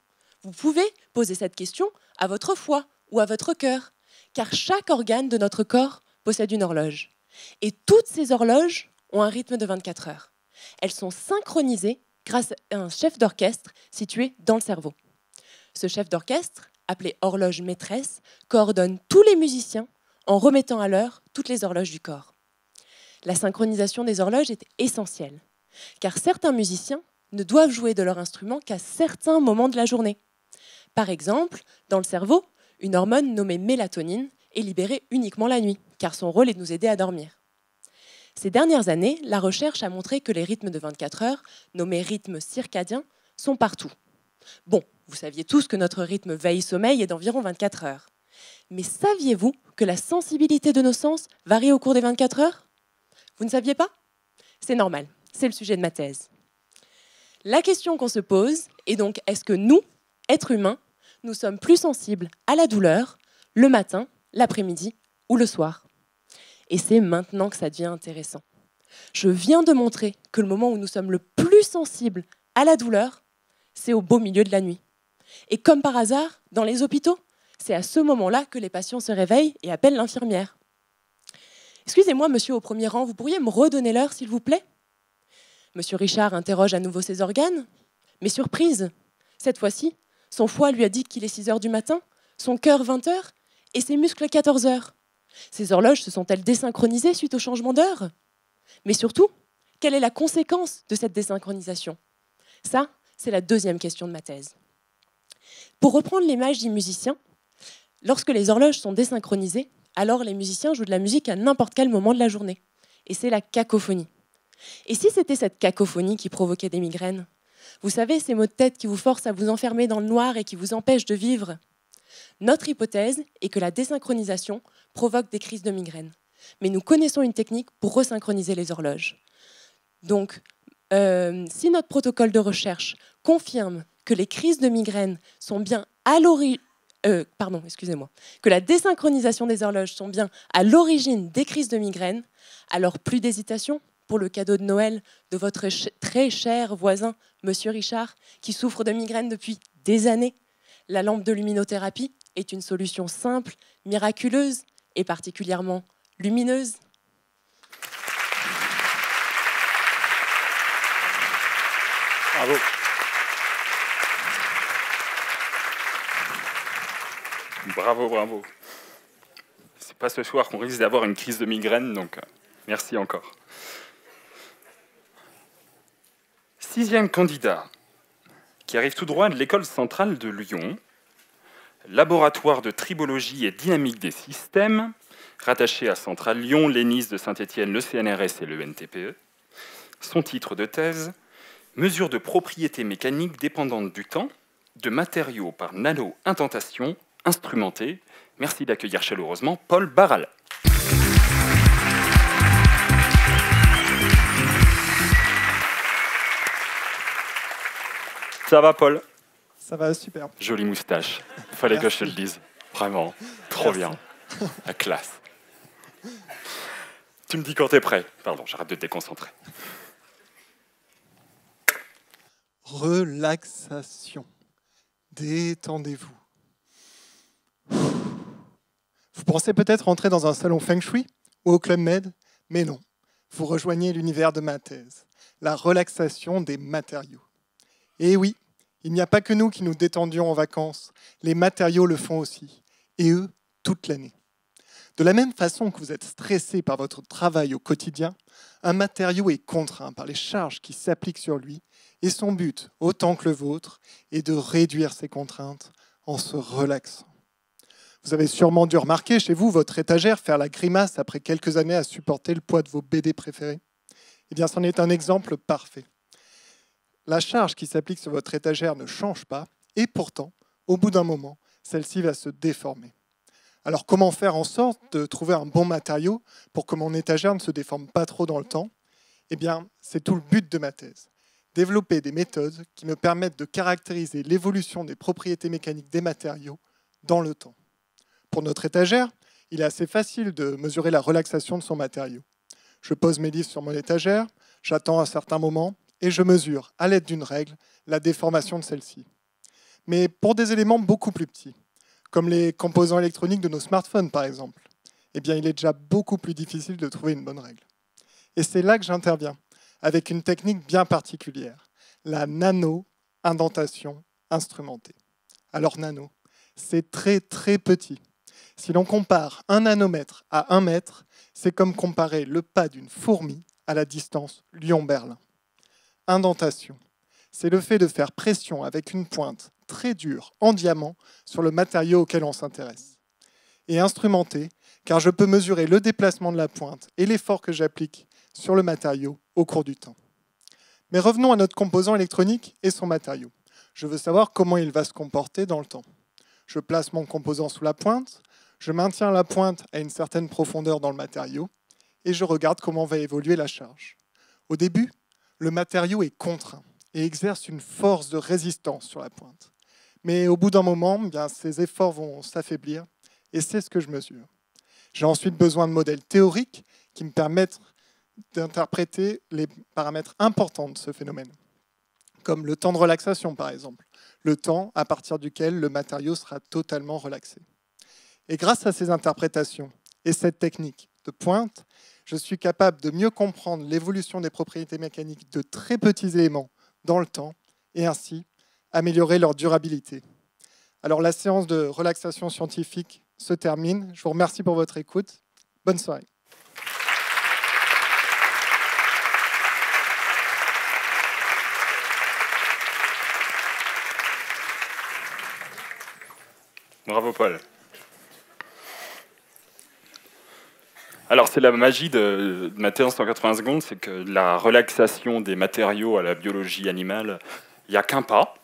Vous pouvez poser cette question à votre foie ou à votre cœur, car chaque organe de notre corps possède une horloge. Et toutes ces horloges ont un rythme de 24 heures. Elles sont synchronisées grâce à un chef d'orchestre situé dans le cerveau. Ce chef d'orchestre, appelé horloge maîtresse, coordonne tous les musiciens en remettant à l'heure toutes les horloges du corps. La synchronisation des horloges est essentielle, car certains musiciens ne doivent jouer de leur instrument qu'à certains moments de la journée. Par exemple, dans le cerveau, une hormone nommée mélatonine est libérée uniquement la nuit, car son rôle est de nous aider à dormir. Ces dernières années, la recherche a montré que les rythmes de 24 heures, nommés rythmes circadiens, sont partout. Bon, vous saviez tous que notre rythme veille-sommeil est d'environ 24 heures. Mais saviez-vous que la sensibilité de nos sens varie au cours des 24 heures? Vous ne saviez pas? C'est normal, c'est le sujet de ma thèse. La question qu'on se pose est donc, est-ce que nous, êtres humains, nous sommes plus sensibles à la douleur le matin, l'après-midi ou le soir? Et c'est maintenant que ça devient intéressant. Je viens de montrer que le moment où nous sommes le plus sensibles à la douleur, c'est au beau milieu de la nuit. Et comme par hasard, dans les hôpitaux, c'est à ce moment-là que les patients se réveillent et appellent l'infirmière. Excusez-moi, monsieur au premier rang, vous pourriez me redonner l'heure, s'il vous plaît? Monsieur Richard interroge à nouveau ses organes. Mais surprise, cette fois-ci, son foie lui a dit qu'il est 6 heures du matin, son cœur 20 heures et ses muscles 14 heures. Ces horloges se sont-elles désynchronisées suite au changement d'heure? Mais surtout, quelle est la conséquence de cette désynchronisation? Ça, c'est la deuxième question de ma thèse. Pour reprendre l'image des musiciens, lorsque les horloges sont désynchronisées, alors les musiciens jouent de la musique à n'importe quel moment de la journée. Et c'est la cacophonie. Et si c'était cette cacophonie qui provoquait des migraines? Vous savez, ces maux de tête qui vous forcent à vous enfermer dans le noir et qui vous empêchent de vivre? Notre hypothèse est que la désynchronisation provoque des crises de migraine. Mais nous connaissons une technique pour resynchroniser les horloges. Donc, si notre protocole de recherche confirme que les crises de migraine sont bien à l'origine, que la désynchronisation des horloges sont bien à l'origine des crises de migraine, alors plus d'hésitation pour le cadeau de Noël de votre très cher voisin, monsieur Richard, qui souffre de migraine depuis des années. La lampe de luminothérapie est une solution simple, miraculeuse et particulièrement lumineuse. Bravo. Bravo, bravo. C'est pas ce soir qu'on risque d'avoir une crise de migraine, donc merci encore. 6e candidat, qui arrive tout droit de l'école centrale de Lyon, laboratoire de tribologie et dynamique des systèmes, rattaché à Centrale Lyon, l'ENIS de Saint-Étienne, le CNRS et le NTPE. Son titre de thèse, mesure de propriétés mécaniques dépendantes du temps, de matériaux par nano-indentation, instrumentés. Merci d'accueillir chaleureusement Paul Barral. Ça va, Paul? Ça va, super. Jolie moustache. Fallait Merci. Que je te le dise. Vraiment, trop Merci. Bien. La classe. Tu me dis quand t'es prêt. Pardon, j'arrête de te déconcentrer. Relaxation. Détendez-vous. Vous pensez peut-être entrer dans un salon Feng Shui ou au Club Med, mais non. Vous rejoignez l'univers de ma thèse, la relaxation des matériaux. Et oui, il n'y a pas que nous qui nous détendions en vacances, les matériaux le font aussi, et eux, toute l'année. De la même façon que vous êtes stressé par votre travail au quotidien, un matériau est contraint par les charges qui s'appliquent sur lui, et son but, autant que le vôtre, est de réduire ces contraintes en se relaxant. Vous avez sûrement dû remarquer chez vous votre étagère faire la grimace après quelques années à supporter le poids de vos BD préférés. Eh bien, c'en est un exemple parfait. La charge qui s'applique sur votre étagère ne change pas, et pourtant, au bout d'un moment, celle-ci va se déformer. Alors, comment faire en sorte de trouver un bon matériau pour que mon étagère ne se déforme pas trop dans le temps? Eh bien, c'est tout le but de ma thèse. Développer des méthodes qui me permettent de caractériser l'évolution des propriétés mécaniques des matériaux dans le temps. Pour notre étagère, il est assez facile de mesurer la relaxation de son matériau. Je pose mes livres sur mon étagère, j'attends un certain moment et je mesure, à l'aide d'une règle, la déformation de celle-ci. Mais pour des éléments beaucoup plus petits, comme les composants électroniques de nos smartphones par exemple, eh bien, il est déjà beaucoup plus difficile de trouver une bonne règle. Et c'est là que j'interviens, avec une technique bien particulière, la nano-indentation instrumentée. Alors nano, c'est très très petit. Si l'on compare 1 nanomètre à 1 mètre, c'est comme comparer le pas d'une fourmi à la distance Lyon-Berlin. Indentation, c'est le fait de faire pression avec une pointe très dure en diamant sur le matériau auquel on s'intéresse. Et instrumenté, car je peux mesurer le déplacement de la pointe et l'effort que j'applique sur le matériau au cours du temps. Mais revenons à notre composant électronique et son matériau. Je veux savoir comment il va se comporter dans le temps. Je place mon composant sous la pointe, je maintiens la pointe à une certaine profondeur dans le matériau et je regarde comment va évoluer la charge. Au début, le matériau est contraint et exerce une force de résistance sur la pointe. Mais au bout d'un moment, bien, ces efforts vont s'affaiblir et c'est ce que je mesure. J'ai ensuite besoin de modèles théoriques qui me permettent d'interpréter les paramètres importants de ce phénomène, comme le temps de relaxation par exemple, le temps à partir duquel le matériau sera totalement relaxé. Et grâce à ces interprétations et cette technique de pointe, je suis capable de mieux comprendre l'évolution des propriétés mécaniques de très petits éléments dans le temps et ainsi améliorer leur durabilité. Alors la séance de relaxation scientifique se termine. Je vous remercie pour votre écoute. Bonne soirée. Bravo Paul. Alors c'est la magie de ma thèse en 80 secondes, c'est que la relaxation des matériaux à la biologie animale, il n'y a qu'un pas.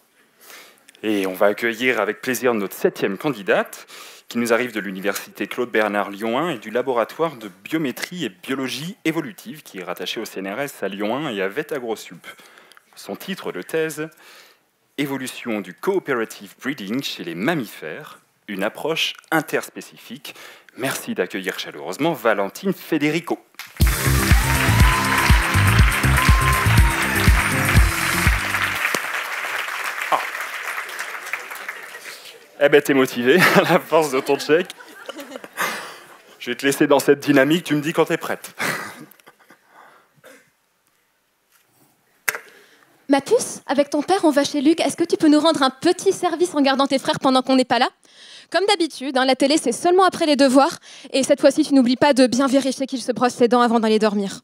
Et on va accueillir avec plaisir notre 7e candidate, qui nous arrive de l'université Claude Bernard Lyon 1 et du laboratoire de biométrie et biologie évolutive, qui est rattaché au CNRS à Lyon 1 et à VET AgroSup. Son titre de thèse, Évolution du cooperative breeding chez les mammifères, une approche interspécifique. Merci d'accueillir chaleureusement Valentine Federico. Eh ben, t'es motivé à la force de ton check. Je vais te laisser dans cette dynamique, tu me dis quand t'es prête. Ma puce, avec ton père, on va chez Luc. Est-ce que tu peux nous rendre un petit service en gardant tes frères pendant qu'on n'est pas là? Comme d'habitude, la télé, c'est seulement après les devoirs. Et cette fois-ci, tu n'oublies pas de bien vérifier qu'il se brosse les dents avant d'aller dormir.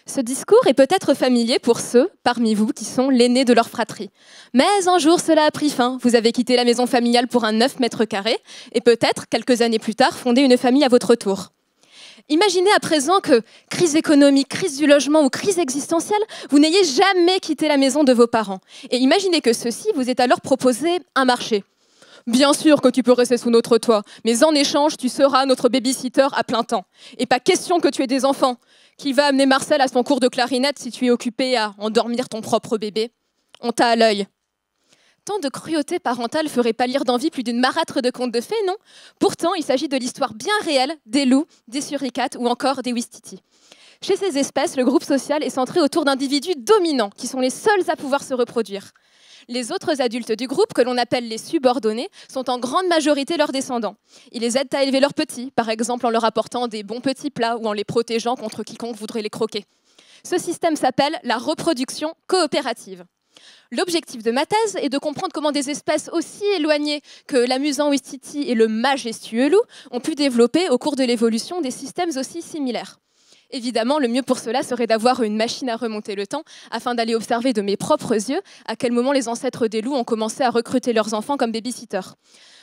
Ce discours est peut-être familier pour ceux parmi vous qui sont l'aîné de leur fratrie. Mais un jour, cela a pris fin. Vous avez quitté la maison familiale pour un 9 mètres carrés et peut-être, quelques années plus tard, fondé une famille à votre tour. Imaginez à présent que, crise économique, crise du logement ou crise existentielle, vous n'ayez jamais quitté la maison de vos parents. Et imaginez que ceux-ci vous aient alors proposé un marché. Bien sûr que tu peux rester sous notre toit, mais en échange, tu seras notre baby-sitter à plein temps. Et pas question que tu aies des enfants. Qui va amener Marcel à son cours de clarinette si tu es occupé à endormir ton propre bébé? On t'a à l'œil. Tant de cruauté parentale ferait pâlir d'envie plus d'une marâtre de contes de fées, non? Pourtant, il s'agit de l'histoire bien réelle des loups, des suricates ou encore des ouistitis. Chez ces espèces, le groupe social est centré autour d'individus dominants, qui sont les seuls à pouvoir se reproduire. Les autres adultes du groupe, que l'on appelle les subordonnés, sont en grande majorité leurs descendants. Ils les aident à élever leurs petits, par exemple en leur apportant des bons petits plats ou en les protégeant contre quiconque voudrait les croquer. Ce système s'appelle la reproduction coopérative. L'objectif de ma thèse est de comprendre comment des espèces aussi éloignées que l'amusant ouistiti et le majestueux loup ont pu développer au cours de l'évolution des systèmes aussi similaires. Évidemment, le mieux pour cela serait d'avoir une machine à remonter le temps afin d'aller observer de mes propres yeux à quel moment les ancêtres des loups ont commencé à recruter leurs enfants comme baby-sitters.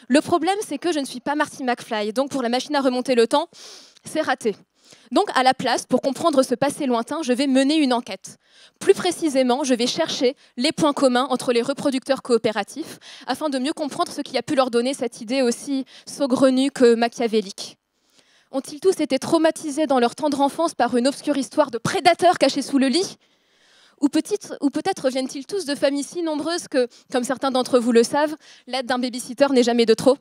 Le problème, c'est que je ne suis pas Marty McFly, donc pour la machine à remonter le temps, c'est raté. Donc, à la place, pour comprendre ce passé lointain, je vais mener une enquête. Plus précisément, je vais chercher les points communs entre les reproducteurs coopératifs afin de mieux comprendre ce qui a pu leur donner cette idée aussi saugrenue que machiavélique. Ont-ils tous été traumatisés dans leur tendre enfance par une obscure histoire de prédateurs cachés sous le lit? Ou peut-être viennent-ils tous de familles si nombreuses que, comme certains d'entre vous le savent, l'aide d'un baby-sitter n'est jamais de trop?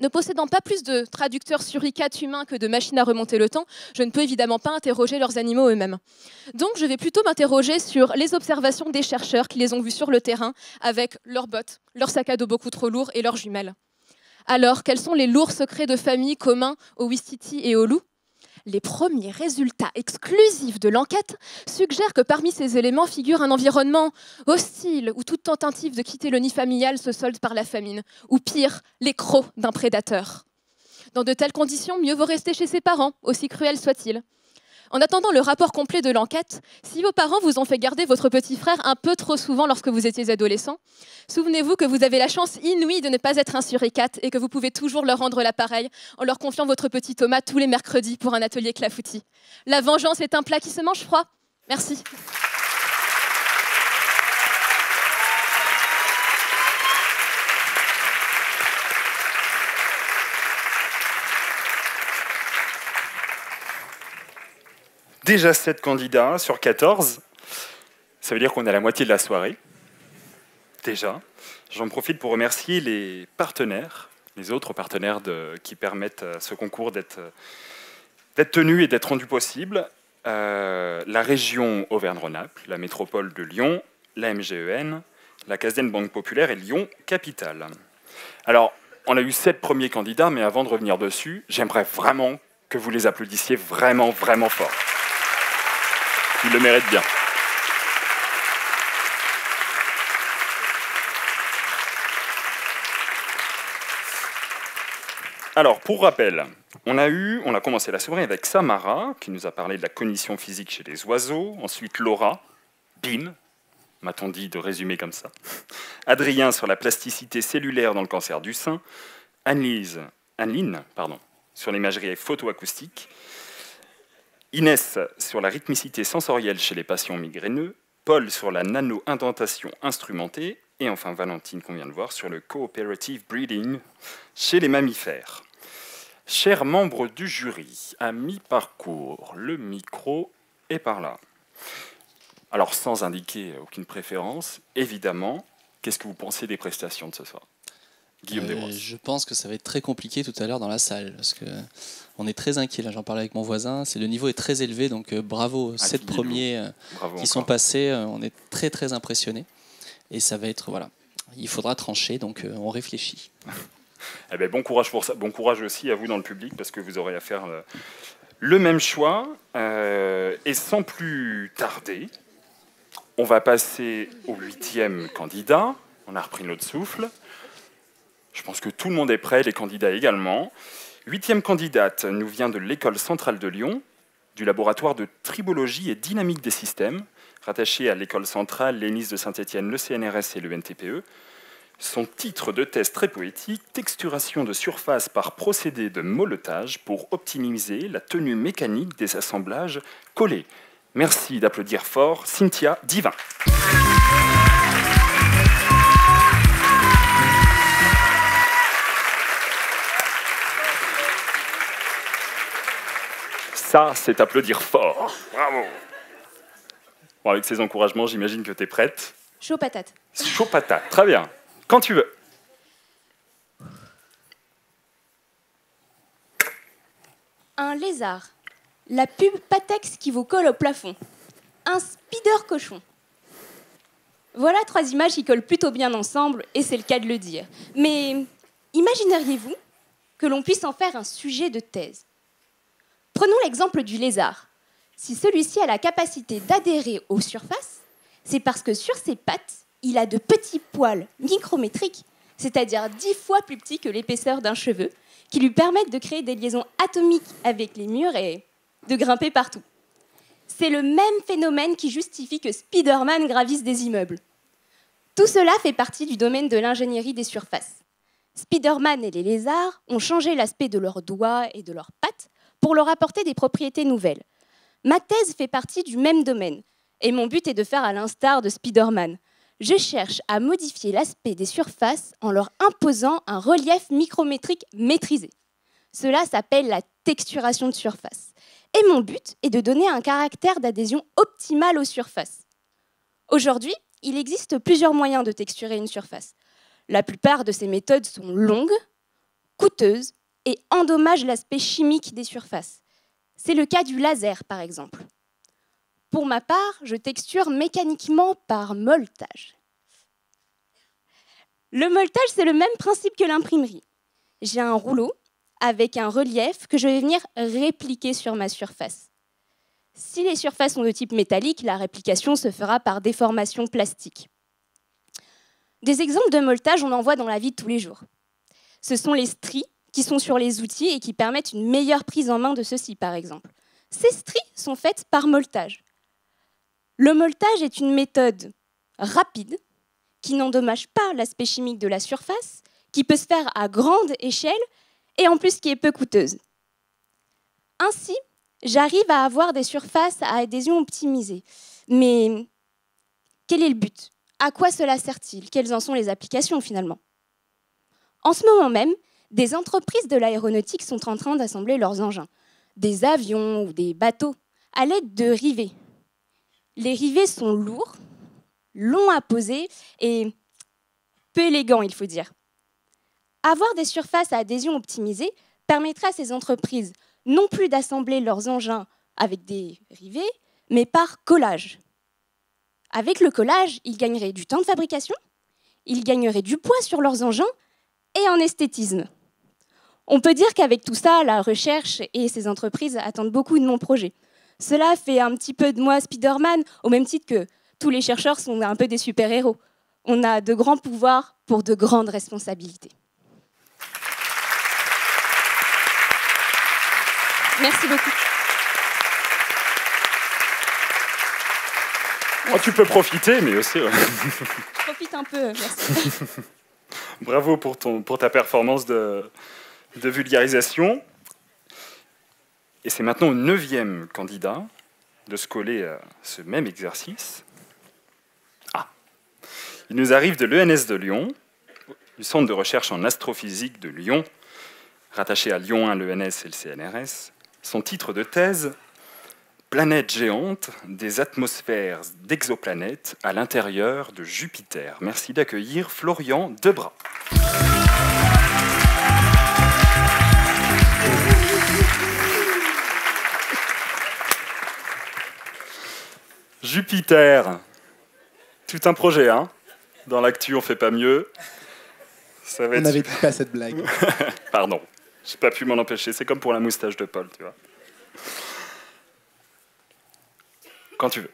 Ne possédant pas plus de traducteurs suricates humains que de machines à remonter le temps, je ne peux évidemment pas interroger leurs animaux eux-mêmes. Donc je vais plutôt m'interroger sur les observations des chercheurs qui les ont vus sur le terrain avec leurs bottes, leurs sacs à dos beaucoup trop lourds et leurs jumelles. Alors, quels sont les lourds secrets de famille communs aux ouistiti et aux loups? Les premiers résultats exclusifs de l'enquête suggèrent que parmi ces éléments figure un environnement hostile où toute tentative de quitter le nid familial se solde par la famine, ou pire, les crocs d'un prédateur. Dans de telles conditions, mieux vaut rester chez ses parents, aussi cruels soient-ils. En attendant le rapport complet de l'enquête, si vos parents vous ont fait garder votre petit frère un peu trop souvent lorsque vous étiez adolescent, souvenez-vous que vous avez la chance inouïe de ne pas être un suricate et que vous pouvez toujours leur rendre l'appareil en leur confiant votre petit Thomas tous les mercredis pour un atelier clafoutis. La vengeance est un plat qui se mange froid. Merci. Déjà 7 candidats sur 14. Ça veut dire qu'on est à la moitié de la soirée. Déjà. J'en profite pour remercier les partenaires, les autres partenaires qui permettent à ce concours d'être tenu et d'être rendu possible. La région Auvergne-Rhône-Alpes, la métropole de Lyon, la MGEN, la Casdenne Banque Populaire et Lyon Capitale. Alors, on a eu 7 premiers candidats, mais avant de revenir dessus, j'aimerais vraiment que vous les applaudissiez vraiment, vraiment fort. Ils le méritent bien. Alors, pour rappel, on a commencé la soirée avec Samara, qui nous a parlé de la cognition physique chez les oiseaux. Ensuite, Laura, BIM, m'a-t-on dit de résumer comme ça. Adrien sur la plasticité cellulaire dans le cancer du sein. Anne-Line, sur l'imagerie photoacoustique. Inès sur la rythmicité sensorielle chez les patients migraineux. Paul sur la nano-indentation instrumentée. Et enfin Valentine, qu'on vient de voir, sur le cooperative breeding chez les mammifères. Chers membres du jury, à mi-parcours, le micro est par là. Alors, sans indiquer aucune préférence, évidemment, qu'est-ce que vous pensez des prestations de ce soir? Guillaume Desbrosses. Je pense que ça va être très compliqué tout à l'heure dans la salle, parce que on est très inquiet. Là, j'en parlais avec mon voisin. Le niveau est très élevé, donc bravo aux 7 premiers qui sont passés. On est très très impressionnés. Et ça va être, voilà, il faudra trancher, donc on réfléchit. Eh bien, bon courage pour ça. Bon courage aussi à vous dans le public, parce que vous aurez à faire le même choix. Et sans plus tarder, on va passer au 8e candidat. On a repris notre souffle. Je pense que tout le monde est prêt, les candidats également. 8e candidate nous vient de l'École centrale de Lyon, du laboratoire de tribologie et dynamique des systèmes, rattaché à l'École centrale, l'ENIS de Saint-Étienne, le CNRS et le NTPE. Son titre de thèse très poétique, texturation de surface par procédé de moletage pour optimiser la tenue mécanique des assemblages collés. Merci d'applaudir fort Cynthia Divin. Ça, c'est applaudir fort. Bravo. Bon, avec ces encouragements, j'imagine que tu es prête. Chaud patate. Chaud patate, très bien. Quand tu veux. Un lézard. La pub Patex qui vous colle au plafond. Un spider cochon. Voilà 3 images qui collent plutôt bien ensemble, et c'est le cas de le dire. Mais imagineriez-vous que l'on puisse en faire un sujet de thèse? Prenons l'exemple du lézard. Si celui-ci a la capacité d'adhérer aux surfaces, c'est parce que sur ses pattes, il a de petits poils micrométriques, c'est-à-dire 10 fois plus petits que l'épaisseur d'un cheveu, qui lui permettent de créer des liaisons atomiques avec les murs et de grimper partout. C'est le même phénomène qui justifie que Spider-Man gravisse des immeubles. Tout cela fait partie du domaine de l'ingénierie des surfaces. Spider-Man et les lézards ont changé l'aspect de leurs doigts et de leurs pattes pour leur apporter des propriétés nouvelles. Ma thèse fait partie du même domaine, et mon but est de faire à l'instar de Spider-Man. Je cherche à modifier l'aspect des surfaces en leur imposant un relief micrométrique maîtrisé. Cela s'appelle la texturation de surface. Et mon but est de donner un caractère d'adhésion optimal aux surfaces. Aujourd'hui, il existe plusieurs moyens de texturer une surface. La plupart de ces méthodes sont longues, coûteuses et endommagent l'aspect chimique des surfaces. C'est le cas du laser, par exemple. Pour ma part, je texture mécaniquement par moltage. Le moltage, c'est le même principe que l'imprimerie. J'ai un rouleau avec un relief que je vais venir répliquer sur ma surface. Si les surfaces sont de type métallique, la réplication se fera par déformation plastique. Des exemples de moltage, on en voit dans la vie de tous les jours. Ce sont les stries qui sont sur les outils et qui permettent une meilleure prise en main de ceux-ci, par exemple. Ces stries sont faites par moltage. Le moltage est une méthode rapide qui n'endommage pas l'aspect chimique de la surface, qui peut se faire à grande échelle et en plus qui est peu coûteuse. Ainsi, j'arrive à avoir des surfaces à adhésion optimisée. Mais quel est le but? À quoi cela sert-il? Quelles en sont les applications finalement? En ce moment même, des entreprises de l'aéronautique sont en train d'assembler leurs engins, des avions ou des bateaux, à l'aide de rivets. Les rivets sont lourds, longs à poser et peu élégants, il faut dire. Avoir des surfaces à adhésion optimisée permettra à ces entreprises non plus d'assembler leurs engins avec des rivets, mais par collage. Avec le collage, ils gagneraient du temps de fabrication, ils gagneraient du poids sur leurs engins et en esthétisme. On peut dire qu'avec tout ça, la recherche et ces entreprises attendent beaucoup de mon projet. Cela fait un petit peu de moi Spider-Man, au même titre que tous les chercheurs sont un peu des super-héros. On a de grands pouvoirs pour de grandes responsabilités. Merci beaucoup. Oh, tu peux profiter, mais aussi... Ouais. Profite un peu, merci. Bravo pour ta performance de vulgarisation. Et c'est maintenant au 9e candidat de se coller à ce même exercice. Ah, il nous arrive de l'ENS de Lyon, du Centre de recherche en astrophysique de Lyon, rattaché à Lyon 1, l'ENS et le CNRS. Son titre de thèse, Planète géante des atmosphères d'exoplanètes à l'intérieur de Jupiter. Merci d'accueillir Florian Debras. Jupiter, tout un projet, hein. Dans l'actu, on fait pas mieux. Ça va On être... n'avait pas cette blague. Pardon, j'ai pas pu m'en empêcher. C'est comme pour la moustache de Paul, tu vois. Quand tu veux.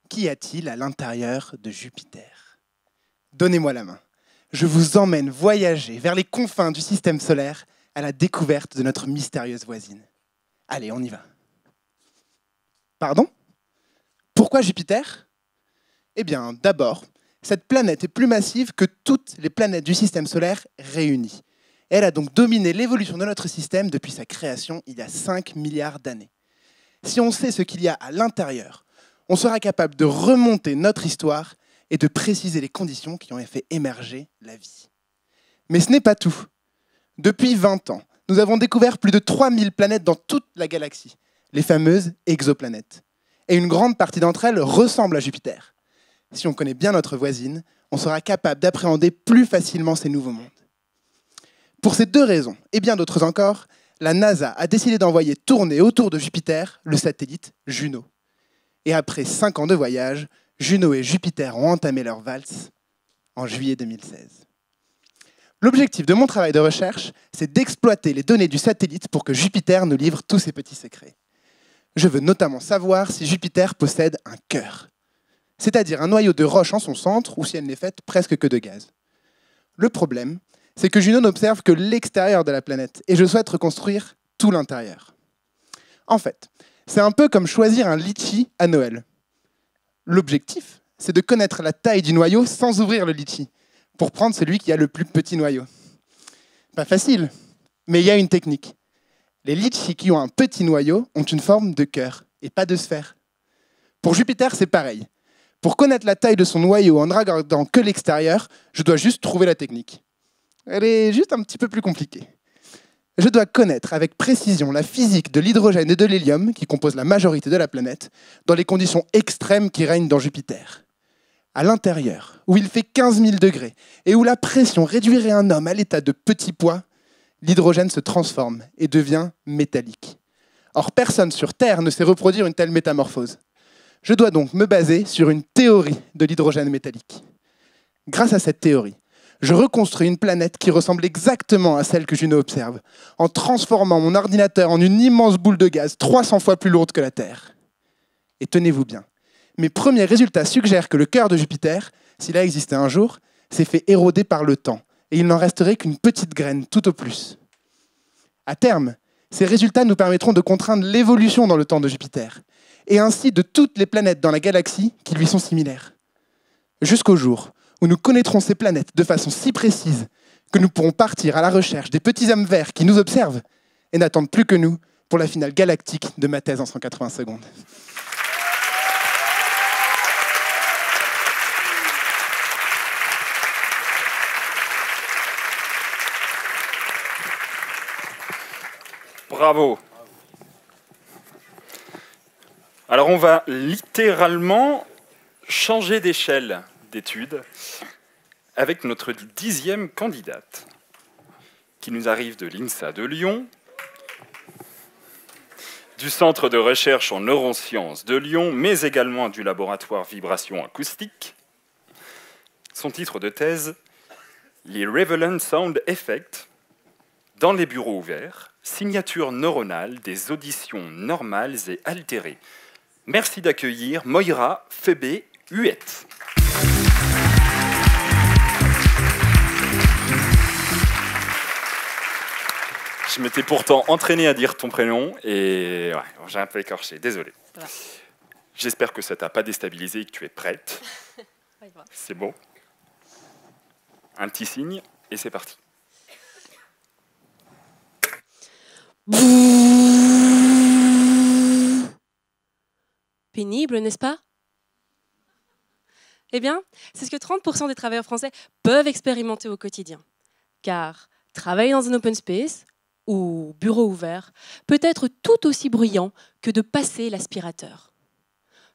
Qu'y a-t-il à l'intérieur de Jupiter? Donnez-moi la main. Je vous emmène voyager vers les confins du système solaire à la découverte de notre mystérieuse voisine. Allez, on y va. Pardon? Pourquoi Jupiter? Eh bien, d'abord, cette planète est plus massive que toutes les planètes du système solaire réunies. Elle a donc dominé l'évolution de notre système depuis sa création il y a 5 milliards d'années. Si on sait ce qu'il y a à l'intérieur, on sera capable de remonter notre histoire et de préciser les conditions qui ont fait émerger la vie. Mais ce n'est pas tout. Depuis 20 ans, nous avons découvert plus de 3000 planètes dans toute la galaxie, les fameuses exoplanètes. Et une grande partie d'entre elles ressemblent à Jupiter. Si on connaît bien notre voisine, on sera capable d'appréhender plus facilement ces nouveaux mondes. Pour ces deux raisons, et bien d'autres encore, la NASA a décidé d'envoyer tourner autour de Jupiter le satellite Juno. Et après 5 ans de voyage, Juno et Jupiter ont entamé leur valse en juillet 2016. L'objectif de mon travail de recherche, c'est d'exploiter les données du satellite pour que Jupiter nous livre tous ses petits secrets. Je veux notamment savoir si Jupiter possède un cœur, c'est-à-dire un noyau de roche en son centre ou si elle n'est faite presque que de gaz. Le problème, c'est que Juno n'observe que l'extérieur de la planète et je souhaite reconstruire tout l'intérieur. En fait, c'est un peu comme choisir un litchi à Noël. L'objectif, c'est de connaître la taille du noyau sans ouvrir le litchi, pour prendre celui qui a le plus petit noyau. Pas facile, mais il y a une technique. Les litchis qui ont un petit noyau ont une forme de cœur et pas de sphère. Pour Jupiter, c'est pareil. Pour connaître la taille de son noyau en ne regardant que l'extérieur, je dois juste trouver la technique. Elle est juste un petit peu plus compliquée. Je dois connaître avec précision la physique de l'hydrogène et de l'hélium, qui composent la majorité de la planète, dans les conditions extrêmes qui règnent dans Jupiter. À l'intérieur, où il fait 15 000 degrés, et où la pression réduirait un homme à l'état de petit pois, l'hydrogène se transforme et devient métallique. Or, personne sur Terre ne sait reproduire une telle métamorphose. Je dois donc me baser sur une théorie de l'hydrogène métallique. Grâce à cette théorie, je reconstruis une planète qui ressemble exactement à celle que Juno observe, en transformant mon ordinateur en une immense boule de gaz 300 fois plus lourde que la Terre. Et tenez-vous bien, mes premiers résultats suggèrent que le cœur de Jupiter, s'il a existé un jour, s'est fait éroder par le temps, et il n'en resterait qu'une petite graine, tout au plus. À terme, ces résultats nous permettront de contraindre l'évolution dans le temps de Jupiter, et ainsi de toutes les planètes dans la galaxie qui lui sont similaires. Jusqu'au jour où nous connaîtrons ces planètes de façon si précise que nous pourrons partir à la recherche des petits hommes verts qui nous observent et n'attendent plus que nous pour la finale galactique de ma thèse en 180 secondes. Bravo. Alors on va littéralement changer d'échelle d'études avec notre 10e candidate qui nous arrive de l'INSA de Lyon, du Centre de recherche en neurosciences de Lyon, mais également du laboratoire vibration acoustique. Son titre de thèse, les Relevant Sound Effects dans les bureaux ouverts, signature neuronale des auditions normales et altérées. Merci d'accueillir Moira Febé-Huette. Je m'étais pourtant entraîné à dire ton prénom et ouais, j'ai un peu écorché, désolé. Voilà. J'espère que ça t'a pas déstabilisé et que tu es prête. C'est bon. Un petit signe et c'est parti. Pénible, n'est-ce pas? Eh bien, c'est ce que 30% des travailleurs français peuvent expérimenter au quotidien. Car travailler dans un open space ou bureau ouvert peut être tout aussi bruyant que de passer l'aspirateur.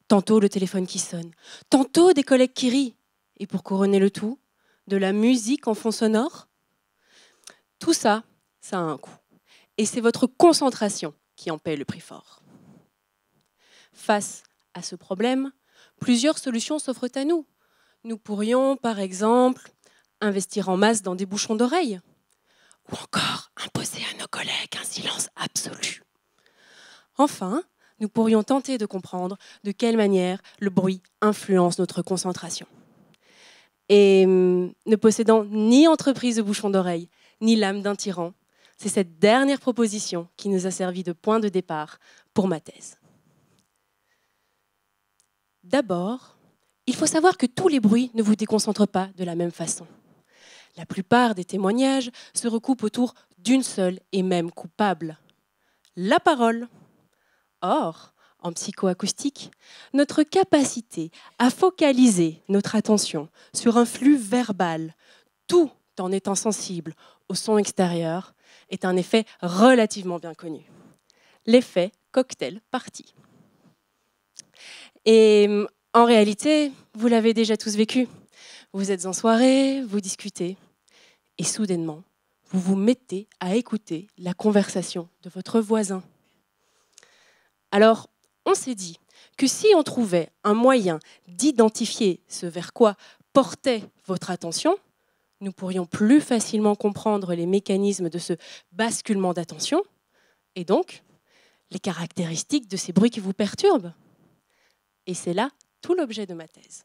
Tantôt le téléphone qui sonne, tantôt des collègues qui rient. Et pour couronner le tout, de la musique en fond sonore. Tout ça, ça a un coût. Et c'est votre concentration qui en paie le prix fort. Face à ce problème, plusieurs solutions s'offrent à nous. Nous pourrions, par exemple, investir en masse dans des bouchons d'oreilles, ou encore imposer à nos collègues un silence absolu. Enfin, nous pourrions tenter de comprendre de quelle manière le bruit influence notre concentration. Et ne possédant ni entreprise de bouchons d'oreilles, ni l'âme d'un tyran, c'est cette dernière proposition qui nous a servi de point de départ pour ma thèse. D'abord, il faut savoir que tous les bruits ne vous déconcentrent pas de la même façon. La plupart des témoignages se recoupent autour d'une seule et même coupable, la parole. Or, en psychoacoustique, notre capacité à focaliser notre attention sur un flux verbal, tout en étant sensible au son extérieur, est un effet relativement bien connu. L'effet cocktail party. Et en réalité, vous l'avez déjà tous vécu. Vous êtes en soirée, vous discutez, et soudainement, vous vous mettez à écouter la conversation de votre voisin. Alors, on s'est dit que si on trouvait un moyen d'identifier ce vers quoi portait votre attention, nous pourrions plus facilement comprendre les mécanismes de ce basculement d'attention et donc les caractéristiques de ces bruits qui vous perturbent. Et c'est là tout l'objet de ma thèse.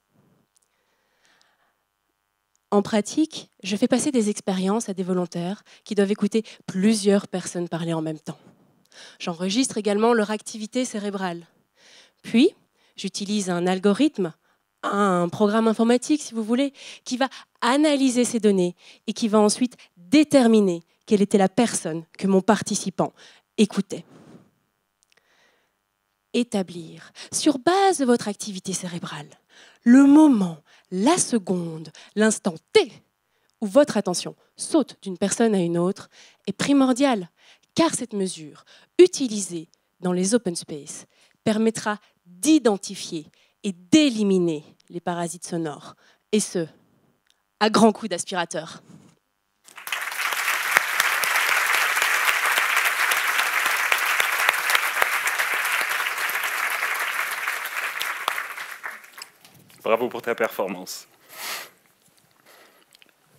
En pratique, je fais passer des expériences à des volontaires qui doivent écouter plusieurs personnes parler en même temps. J'enregistre également leur activité cérébrale. Puis, j'utilise un algorithme, un programme informatique si vous voulez, qui va analyser ces données et qui va ensuite déterminer quelle était la personne que mon participant écoutait. Établir, sur base de votre activité cérébrale, le moment, la seconde, l'instant T où votre attention saute d'une personne à une autre est primordial, car cette mesure, utilisée dans les open space, permettra d'identifier et d'éliminer les parasites sonores, et ce, à grands coups d'aspirateur. Bravo pour ta performance.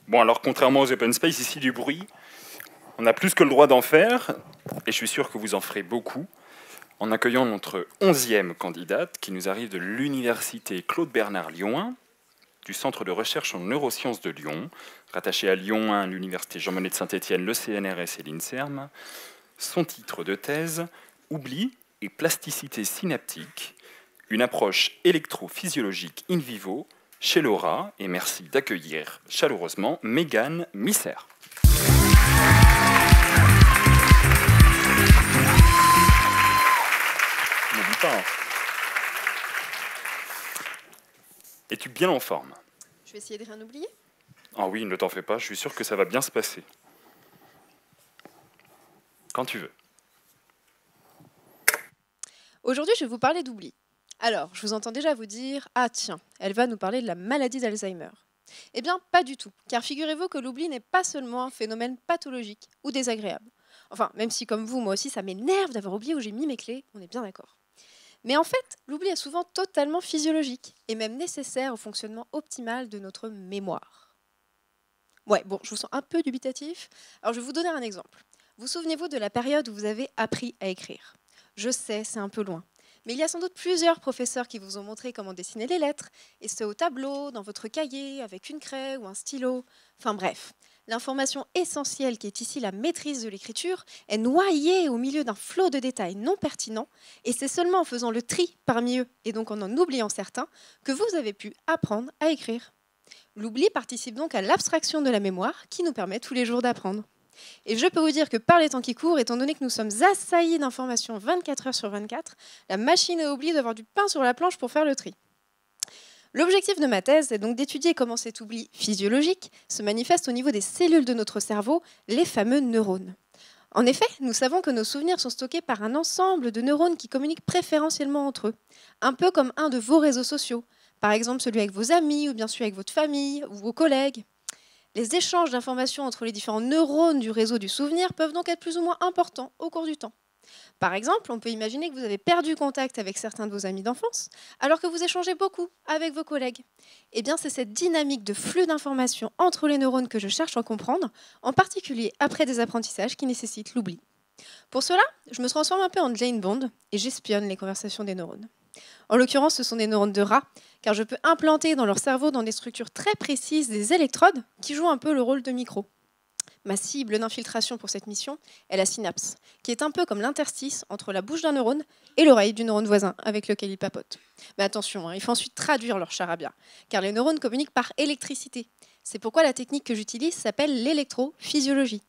Bon, alors contrairement aux open space, ici du bruit, on a plus que le droit d'en faire, et je suis sûr que vous en ferez beaucoup, en accueillant notre 11e candidate qui nous arrive de l'université Claude Bernard Lyon 1, du Centre de recherche en neurosciences de Lyon, rattaché à Lyon 1, l'université Jean Monnet de Saint-Étienne, le CNRS et l'INSERM. Son titre de thèse, Oubli et plasticité synaptique, une approche électrophysiologique in vivo chez Laura, et merci d'accueillir chaleureusement Mégane Misser. N'oublie pas. Es-tu bien en forme? Je vais essayer de rien oublier. Ah oui, ne t'en fais pas, je suis sûr que ça va bien se passer. Quand tu veux. Aujourd'hui, je vais vous parler d'oubli. Alors, je vous entends déjà vous dire « Ah tiens, elle va nous parler de la maladie d'Alzheimer ». Eh bien, pas du tout, car figurez-vous que l'oubli n'est pas seulement un phénomène pathologique ou désagréable. Enfin, même si comme vous, moi aussi, ça m'énerve d'avoir oublié où j'ai mis mes clés, on est bien d'accord. Mais en fait, l'oubli est souvent totalement physiologique et même nécessaire au fonctionnement optimal de notre mémoire. Ouais, bon, je vous sens un peu dubitatif. Alors, je vais vous donner un exemple. Vous souvenez-vous de la période où vous avez appris à écrire? Je sais, c'est un peu loin. Mais il y a sans doute plusieurs professeurs qui vous ont montré comment dessiner les lettres, et ce au tableau, dans votre cahier, avec une craie ou un stylo. Enfin bref, l'information essentielle qui est ici la maîtrise de l'écriture est noyée au milieu d'un flot de détails non pertinents, et c'est seulement en faisant le tri parmi eux, et donc en oubliant certains, que vous avez pu apprendre à écrire. L'oubli participe donc à l'abstraction de la mémoire qui nous permet tous les jours d'apprendre. Et je peux vous dire que par les temps qui courent, étant donné que nous sommes assaillis d'informations 24 heures sur 24, la machine à oublier doit avoir du pain sur la planche pour faire le tri. L'objectif de ma thèse est donc d'étudier comment cet oubli physiologique se manifeste au niveau des cellules de notre cerveau, les fameux neurones. En effet, nous savons que nos souvenirs sont stockés par un ensemble de neurones qui communiquent préférentiellement entre eux, un peu comme un de vos réseaux sociaux, par exemple celui avec vos amis ou bien celui avec votre famille ou vos collègues. Les échanges d'informations entre les différents neurones du réseau du souvenir peuvent donc être plus ou moins importants au cours du temps. Par exemple, on peut imaginer que vous avez perdu contact avec certains de vos amis d'enfance, alors que vous échangez beaucoup avec vos collègues. Eh bien, c'est cette dynamique de flux d'informations entre les neurones que je cherche à comprendre, en particulier après des apprentissages qui nécessitent l'oubli. Pour cela, je me transforme un peu en Jane Bond et j'espionne les conversations des neurones. En l'occurrence, ce sont des neurones de rats, car je peux implanter dans leur cerveau, dans des structures très précises, des électrodes qui jouent un peu le rôle de micro. Ma cible d'infiltration pour cette mission est la synapse, qui est un peu comme l'interstice entre la bouche d'un neurone et l'oreille du neurone voisin avec lequel il papote. Mais attention, il faut ensuite traduire leur charabia, car les neurones communiquent par électricité. C'est pourquoi la technique que j'utilise s'appelle l'électrophysiologie.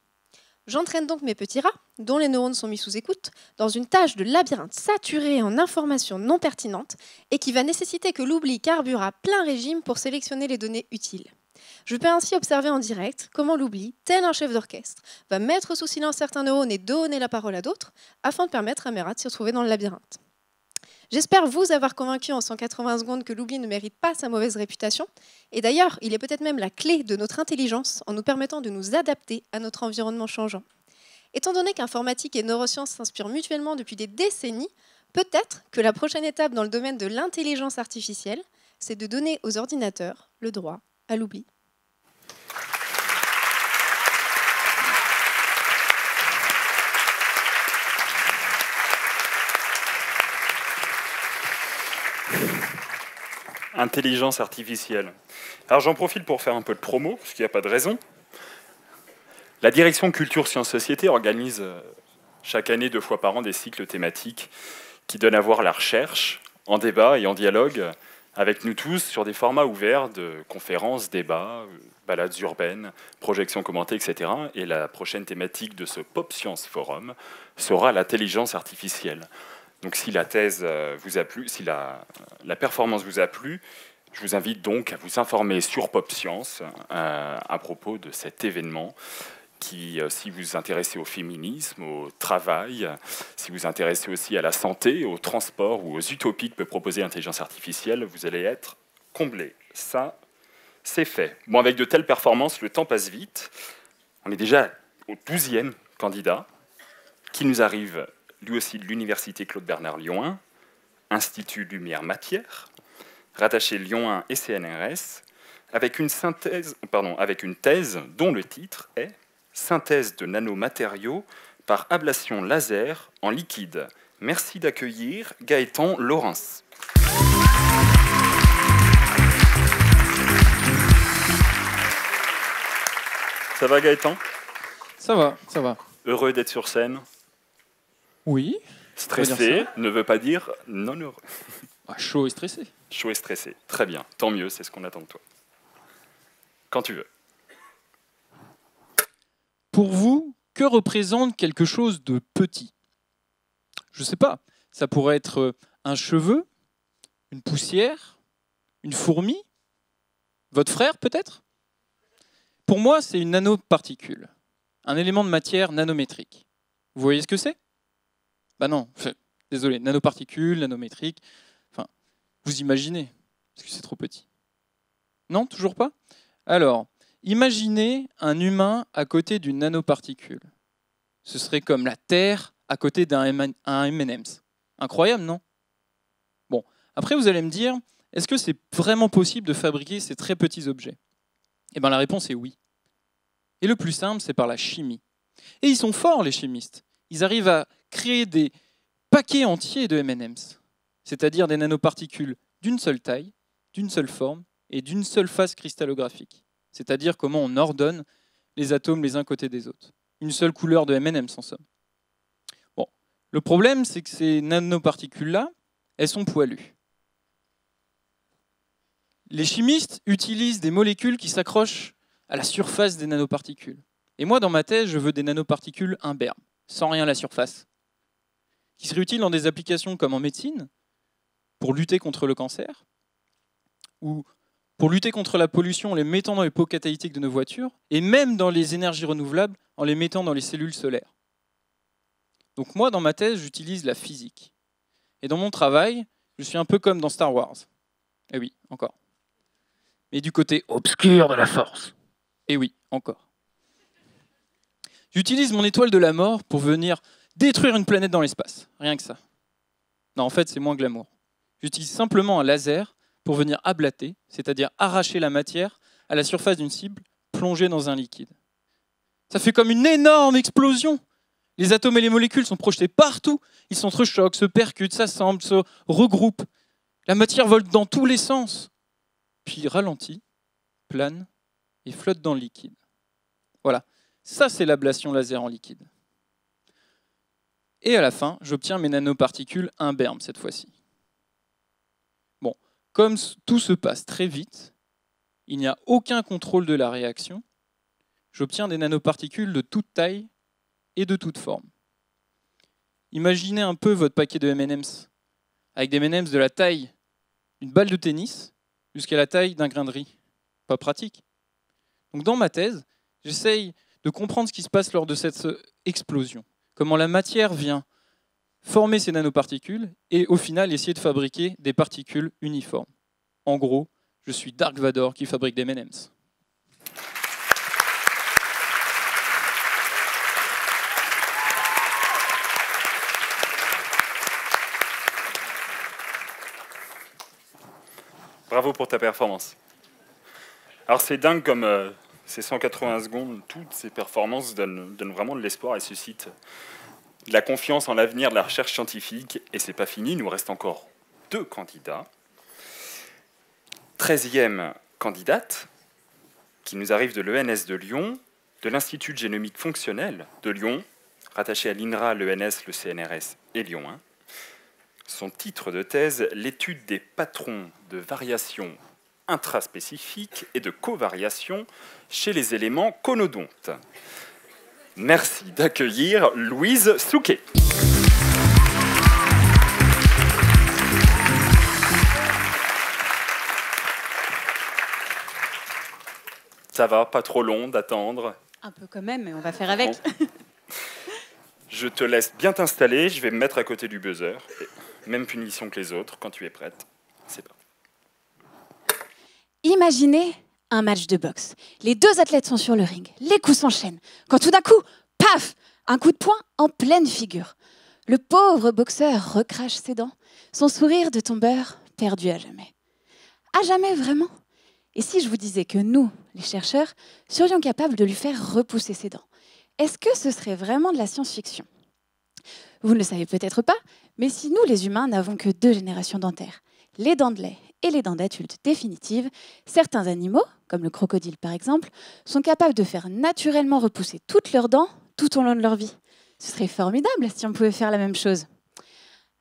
J'entraîne donc mes petits rats, dont les neurones sont mis sous écoute, dans une tâche de labyrinthe saturée en informations non pertinentes et qui va nécessiter que l'oubli carbure à plein régime pour sélectionner les données utiles. Je peux ainsi observer en direct comment l'oubli, tel un chef d'orchestre, va mettre sous silence certains neurones et donner la parole à d'autres, afin de permettre à mes rats de s'y retrouver dans le labyrinthe. J'espère vous avoir convaincu en 180 secondes que l'oubli ne mérite pas sa mauvaise réputation. Et d'ailleurs, il est peut-être même la clé de notre intelligence en nous permettant de nous adapter à notre environnement changeant. Étant donné qu'informatique et neurosciences s'inspirent mutuellement depuis des décennies, peut-être que la prochaine étape dans le domaine de l'intelligence artificielle, c'est de donner aux ordinateurs le droit à l'oubli. Intelligence artificielle. Alors j'en profite pour faire un peu de promo, parce qu'il n'y a pas de raison. La direction Culture Sciences Société organise chaque année 2 fois par an des cycles thématiques qui donnent à voir la recherche en débat et en dialogue avec nous tous sur des formats ouverts de conférences, débats, balades urbaines, projections commentées, etc. Et la prochaine thématique de ce Pop Science Forum sera l'intelligence artificielle. Donc si la thèse vous a plu, si la performance vous a plu, je vous invite donc à vous informer sur Pop Science à propos de cet événement qui, si vous vous intéressez au féminisme, au travail, si vous vous intéressez aussi à la santé, au transport ou aux utopies que peut proposer l'intelligence artificielle, vous allez être comblés. Ça, c'est fait. Bon, avec de telles performances, le temps passe vite. On est déjà au 12e candidat qui nous arrive lui aussi de l'Université Claude Bernard Lyon 1, Institut Lumière Matière, rattaché Lyon 1 et CNRS, avec une thèse dont le titre est « Synthèse de nanomatériaux par ablation laser en liquide ». Merci d'accueillir Gaëtan Laurens. Ça va Gaëtan ? Ça va, ça va. Heureux d'être sur scène ? Oui. Stressé ne veut pas dire non heureux. Ah, chaud et stressé. Chaud et stressé. Très bien. Tant mieux, c'est ce qu'on attend de toi. Quand tu veux. Pour vous, que représente quelque chose de petit ? Je ne sais pas. Ça pourrait être un cheveu, une poussière, une fourmi, votre frère peut-être ? Pour moi, c'est une nanoparticule, un élément de matière nanométrique. Vous voyez ce que c'est ? Bah non, désolé, nanoparticules, nanométriques, enfin, vous imaginez, parce que c'est trop petit. Non, toujours pas ? Alors, imaginez un humain à côté d'une nanoparticule. Ce serait comme la Terre à côté d'un M&M's. Incroyable, non ? Bon, après vous allez me dire, est-ce que c'est vraiment possible de fabriquer ces très petits objets ? Eh bien la réponse est oui. Et le plus simple, c'est par la chimie. Et ils sont forts, les chimistes. Ils arrivent à créer des paquets entiers de M&M's, c'est-à-dire des nanoparticules d'une seule taille, d'une seule forme et d'une seule phase cristallographique, c'est-à-dire comment on ordonne les atomes les uns côté des autres. Une seule couleur de M&M's en somme. Bon, le problème, c'est que ces nanoparticules-là, elles sont poilues. Les chimistes utilisent des molécules qui s'accrochent à la surface des nanoparticules. Et moi, dans ma thèse, je veux des nanoparticules imberbes, sans rien à la surface, qui seraient utiles dans des applications comme en médecine, pour lutter contre le cancer, ou pour lutter contre la pollution en les mettant dans les pots catalytiques de nos voitures, et même dans les énergies renouvelables en les mettant dans les cellules solaires. Donc moi, dans ma thèse, j'utilise la physique. Et dans mon travail, je suis un peu comme dans Star Wars. Eh oui, encore. Mais du côté obscur de la force. Eh oui, encore. J'utilise mon étoile de la mort pour venir détruire une planète dans l'espace. Rien que ça. Non, en fait, c'est moins glamour. J'utilise simplement un laser pour venir ablater, c'est-à-dire arracher la matière à la surface d'une cible plongée dans un liquide. Ça fait comme une énorme explosion. Les atomes et les molécules sont projetés partout. Ils s'entrechoquent, se percutent, s'assemblent, se regroupent. La matière vole dans tous les sens. Puis ralentit, plane et flotte dans le liquide. Voilà, ça c'est l'ablation laser en liquide. Et à la fin, j'obtiens mes nanoparticules imberbes cette fois-ci. Bon, comme tout se passe très vite, il n'y a aucun contrôle de la réaction. J'obtiens des nanoparticules de toute taille et de toute forme. Imaginez un peu votre paquet de M&M's, avec des M&M's de la taille d'une balle de tennis jusqu'à la taille d'un grain de riz. Pas pratique. Donc dans ma thèse, j'essaye de comprendre ce qui se passe lors de cette explosion. Comment la matière vient former ces nanoparticules et au final essayer de fabriquer des particules uniformes. En gros, je suis Dark Vador qui fabrique des M&M's. Bravo pour ta performance. Alors c'est dingue comme ces 180 secondes, toutes ces performances donnent vraiment de l'espoir et suscitent de la confiance en l'avenir de la recherche scientifique. Et c'est pas fini, il nous reste encore 2 candidats. 13e candidate, qui nous arrive de l'ENS de Lyon, de l'Institut de génomique fonctionnelle de Lyon, rattaché à l'INRA, l'ENS, le CNRS et Lyon 1. Son titre de thèse, l'étude des patrons de variation intraspécifiques et de covariation chez les éléments conodontes. Merci d'accueillir Louise Souquet. Ça va, pas trop long d'attendre? Un peu quand même, mais on va faire avec. Bon. Je te laisse bien t'installer, je vais me mettre à côté du buzzer. Même punition que les autres, quand tu es prête. C'est parti. Imaginez un match de boxe. Les 2 athlètes sont sur le ring, les coups s'enchaînent. Quand tout d'un coup, paf, un coup de poing en pleine figure. Le pauvre boxeur recrache ses dents, son sourire de tombeur perdu à jamais. À jamais, vraiment? Et si je vous disais que nous, les chercheurs, serions capables de lui faire repousser ses dents? Est-ce que ce serait vraiment de la science-fiction? Vous ne le savez peut-être pas, mais si nous, les humains, n'avons que 2 générations dentaires, les dents de lait et les dents d'adulte définitives, certains animaux, comme le crocodile par exemple, sont capables de faire naturellement repousser toutes leurs dents tout au long de leur vie. Ce serait formidable si on pouvait faire la même chose.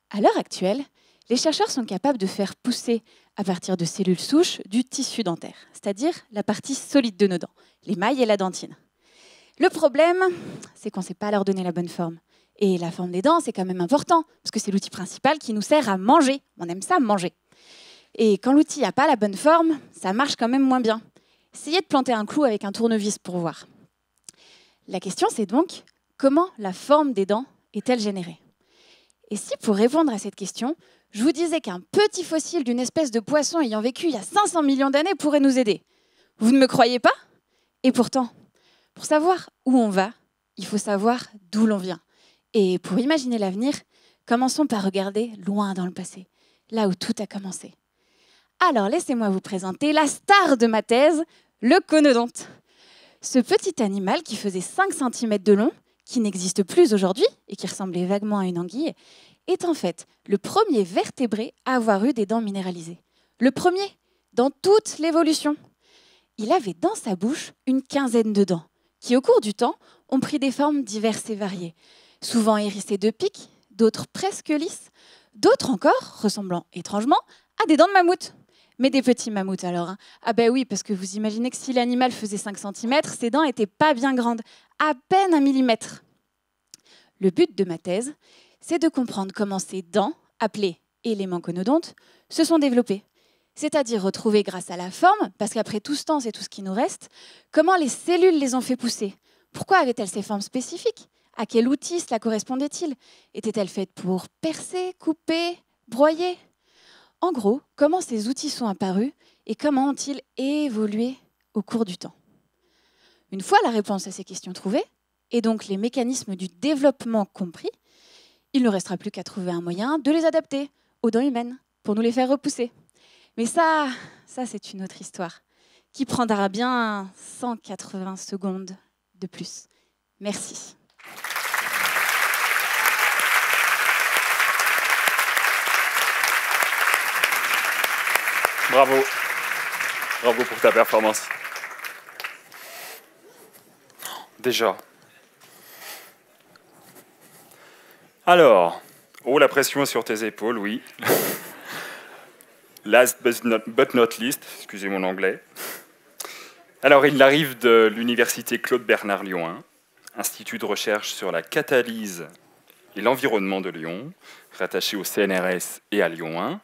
À l'heure actuelle, les chercheurs sont capables de faire pousser, à partir de cellules souches, du tissu dentaire, c'est-à-dire la partie solide de nos dents, l'émail et la dentine. Le problème, c'est qu'on ne sait pas leur donner la bonne forme. Et la forme des dents, c'est quand même important, parce que c'est l'outil principal qui nous sert à manger. On aime ça, manger. Et quand l'outil n'a pas la bonne forme, ça marche quand même moins bien. Essayez de planter un clou avec un tournevis pour voir. La question, c'est donc, comment la forme des dents est-elle générée? Et si, pour répondre à cette question, je vous disais qu'un petit fossile d'une espèce de poisson ayant vécu il y a 500 millions d'années pourrait nous aider? Vous ne me croyez pas? Et pourtant, pour savoir où on va, il faut savoir d'où l'on vient. Et pour imaginer l'avenir, commençons par regarder loin dans le passé, là où tout a commencé. Alors, laissez-moi vous présenter la star de ma thèse, le conodonte. Ce petit animal qui faisait 5 cm de long, qui n'existe plus aujourd'hui et qui ressemblait vaguement à une anguille, est en fait le premier vertébré à avoir eu des dents minéralisées. Le premier, dans toute l'évolution. Il avait dans sa bouche une quinzaine de dents, qui au cours du temps ont pris des formes diverses et variées, souvent hérissées de pics, d'autres presque lisses, d'autres encore ressemblant étrangement à des dents de mammouth. Mais des petits mammouths alors. Hein. Ah ben oui, parce que vous imaginez que si l'animal faisait 5 cm, ses dents n'étaient pas bien grandes, à peine 1 millimètre. Le but de ma thèse, c'est de comprendre comment ces dents, appelées éléments conodontes, se sont développées. C'est-à-dire retrouver grâce à la forme, parce qu'après tout ce temps, c'est tout ce qui nous reste, comment les cellules les ont fait pousser. Pourquoi avaient-elles ces formes spécifiques? À quel outil cela correspondait-il? Étaient-elles faites pour percer, couper, broyer? En gros, comment ces outils sont apparus et comment ont-ils évolué au cours du temps? Une fois la réponse à ces questions trouvées, et donc les mécanismes du développement compris, Il ne restera plus qu'à trouver un moyen de les adapter aux dents humaines pour nous les faire repousser. Mais ça c'est une autre histoire qui prendra bien 180 secondes de plus. Merci. Bravo. Bravo pour ta performance. Déjà. Alors, oh, la pression est sur tes épaules, oui. Last but not least, excusez mon anglais. Alors, il arrive de l'université Claude Bernard Lyon 1, institut de recherche sur la catalyse et l'environnement de Lyon, rattaché au CNRS et à Lyon 1.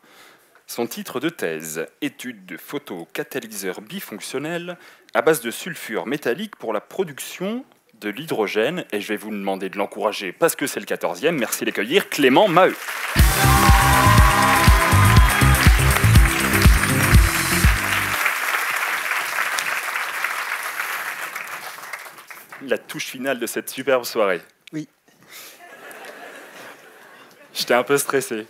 Son titre de thèse, étude de photocatalyseurs bifonctionnels à base de sulfure métallique pour la production de l'hydrogène. Et je vais vous demander de l'encourager parce que c'est le 14e. Merci d'accueillir Clément Maheu. La touche finale de cette superbe soirée. Oui. J'étais un peu stressé.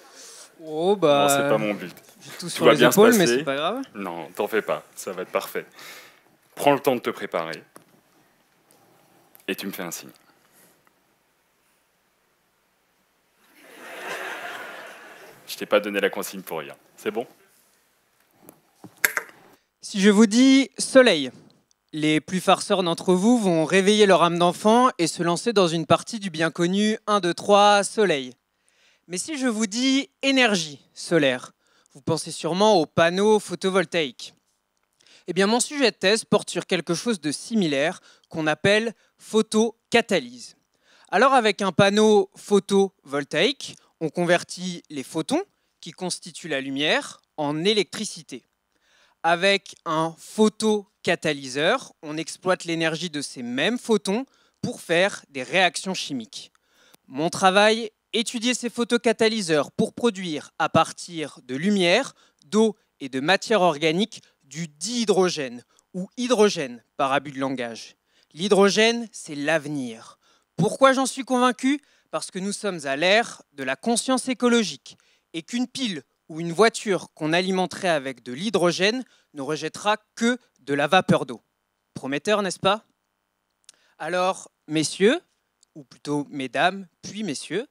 Oh bah. Non, c'est pas mon but. Tout sur les épaules, mais c'est pas grave. Non, t'en fais pas, ça va être parfait. Prends le temps de te préparer. Et tu me fais un signe. Je t'ai pas donné la consigne pour rien. C'est bon? Si je vous dis soleil, les plus farceurs d'entre vous vont réveiller leur âme d'enfant et se lancer dans une partie du bien connu 1, 2, 3, soleil. Mais si je vous dis énergie solaire, vous pensez sûrement aux panneaux photovoltaïques. Eh bien, mon sujet de thèse porte sur quelque chose de similaire qu'on appelle photocatalyse. Alors, avec un panneau photovoltaïque, on convertit les photons, qui constituent la lumière, en électricité. Avec un photocatalyseur, on exploite l'énergie de ces mêmes photons pour faire des réactions chimiques. Mon travail, étudier ces photocatalyseurs pour produire, à partir de lumière, d'eau et de matière organique, du dihydrogène, ou hydrogène par abus de langage. L'hydrogène, c'est l'avenir. Pourquoi j'en suis convaincu? Parce que nous sommes à l'ère de la conscience écologique et qu'une pile ou une voiture qu'on alimenterait avec de l'hydrogène ne rejettera que de la vapeur d'eau. Prometteur, n'est-ce pas? Alors, messieurs, ou plutôt mesdames, puis messieurs,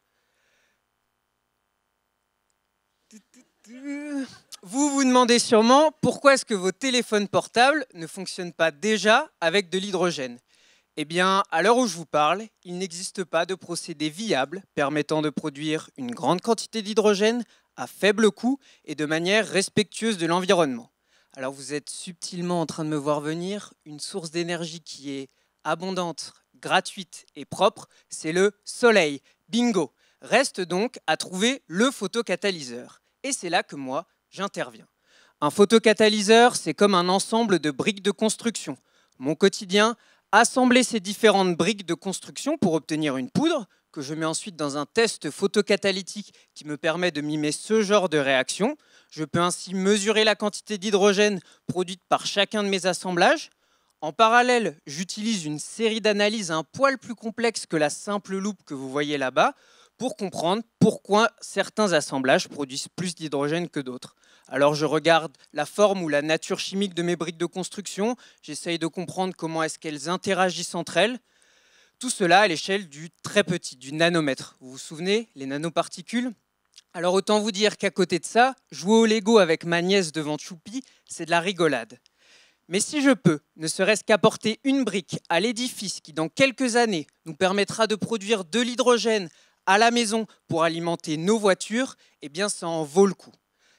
vous vous demandez sûrement pourquoi est-ce que vos téléphones portables ne fonctionnent pas déjà avec de l'hydrogène. Eh bien, à l'heure où je vous parle, il n'existe pas de procédé viable permettant de produire une grande quantité d'hydrogène à faible coût et de manière respectueuse de l'environnement. Alors vous êtes subtilement en train de me voir venir, une source d'énergie qui est abondante, gratuite et propre, c'est le soleil. Bingo! Reste donc à trouver le photocatalyseur. Et c'est là que moi, j'interviens. Un photocatalyseur, c'est comme un ensemble de briques de construction. Mon quotidien, assembler ces différentes briques de construction pour obtenir une poudre, que je mets ensuite dans un test photocatalytique qui me permet de mimer ce genre de réaction. Je peux ainsi mesurer la quantité d'hydrogène produite par chacun de mes assemblages. En parallèle, j'utilise une série d'analyses un poil plus complexes que la simple loupe que vous voyez là-bas pour comprendre pourquoi certains assemblages produisent plus d'hydrogène que d'autres. Alors je regarde la forme ou la nature chimique de mes briques de construction, j'essaye de comprendre comment est-ce qu'elles interagissent entre elles. Tout cela à l'échelle du très petit, du nanomètre. Vous vous souvenez, les nanoparticules? Alors autant vous dire qu'à côté de ça, jouer au Lego avec ma nièce devant Choupi, c'est de la rigolade. Mais si je peux, ne serait-ce qu'apporter une brique à l'édifice qui, dans quelques années, nous permettra de produire de l'hydrogène à la maison pour alimenter nos voitures, eh bien ça en vaut le coup.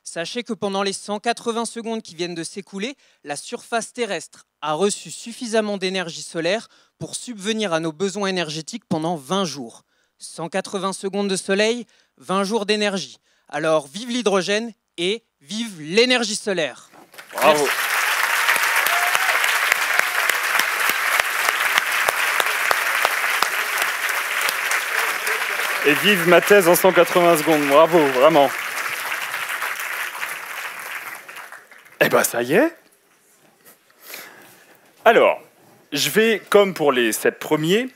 Sachez que pendant les 180 secondes qui viennent de s'écouler, la surface terrestre a reçu suffisamment d'énergie solaire pour subvenir à nos besoins énergétiques pendant 20 jours. 180 secondes de soleil, 20 jours d'énergie. Alors vive l'hydrogène et vive l'énergie solaire. Bravo. Merci. Et vive ma thèse en 180 secondes. Bravo, vraiment. Eh ben ça y est. Alors, je vais, comme pour les 7 premiers,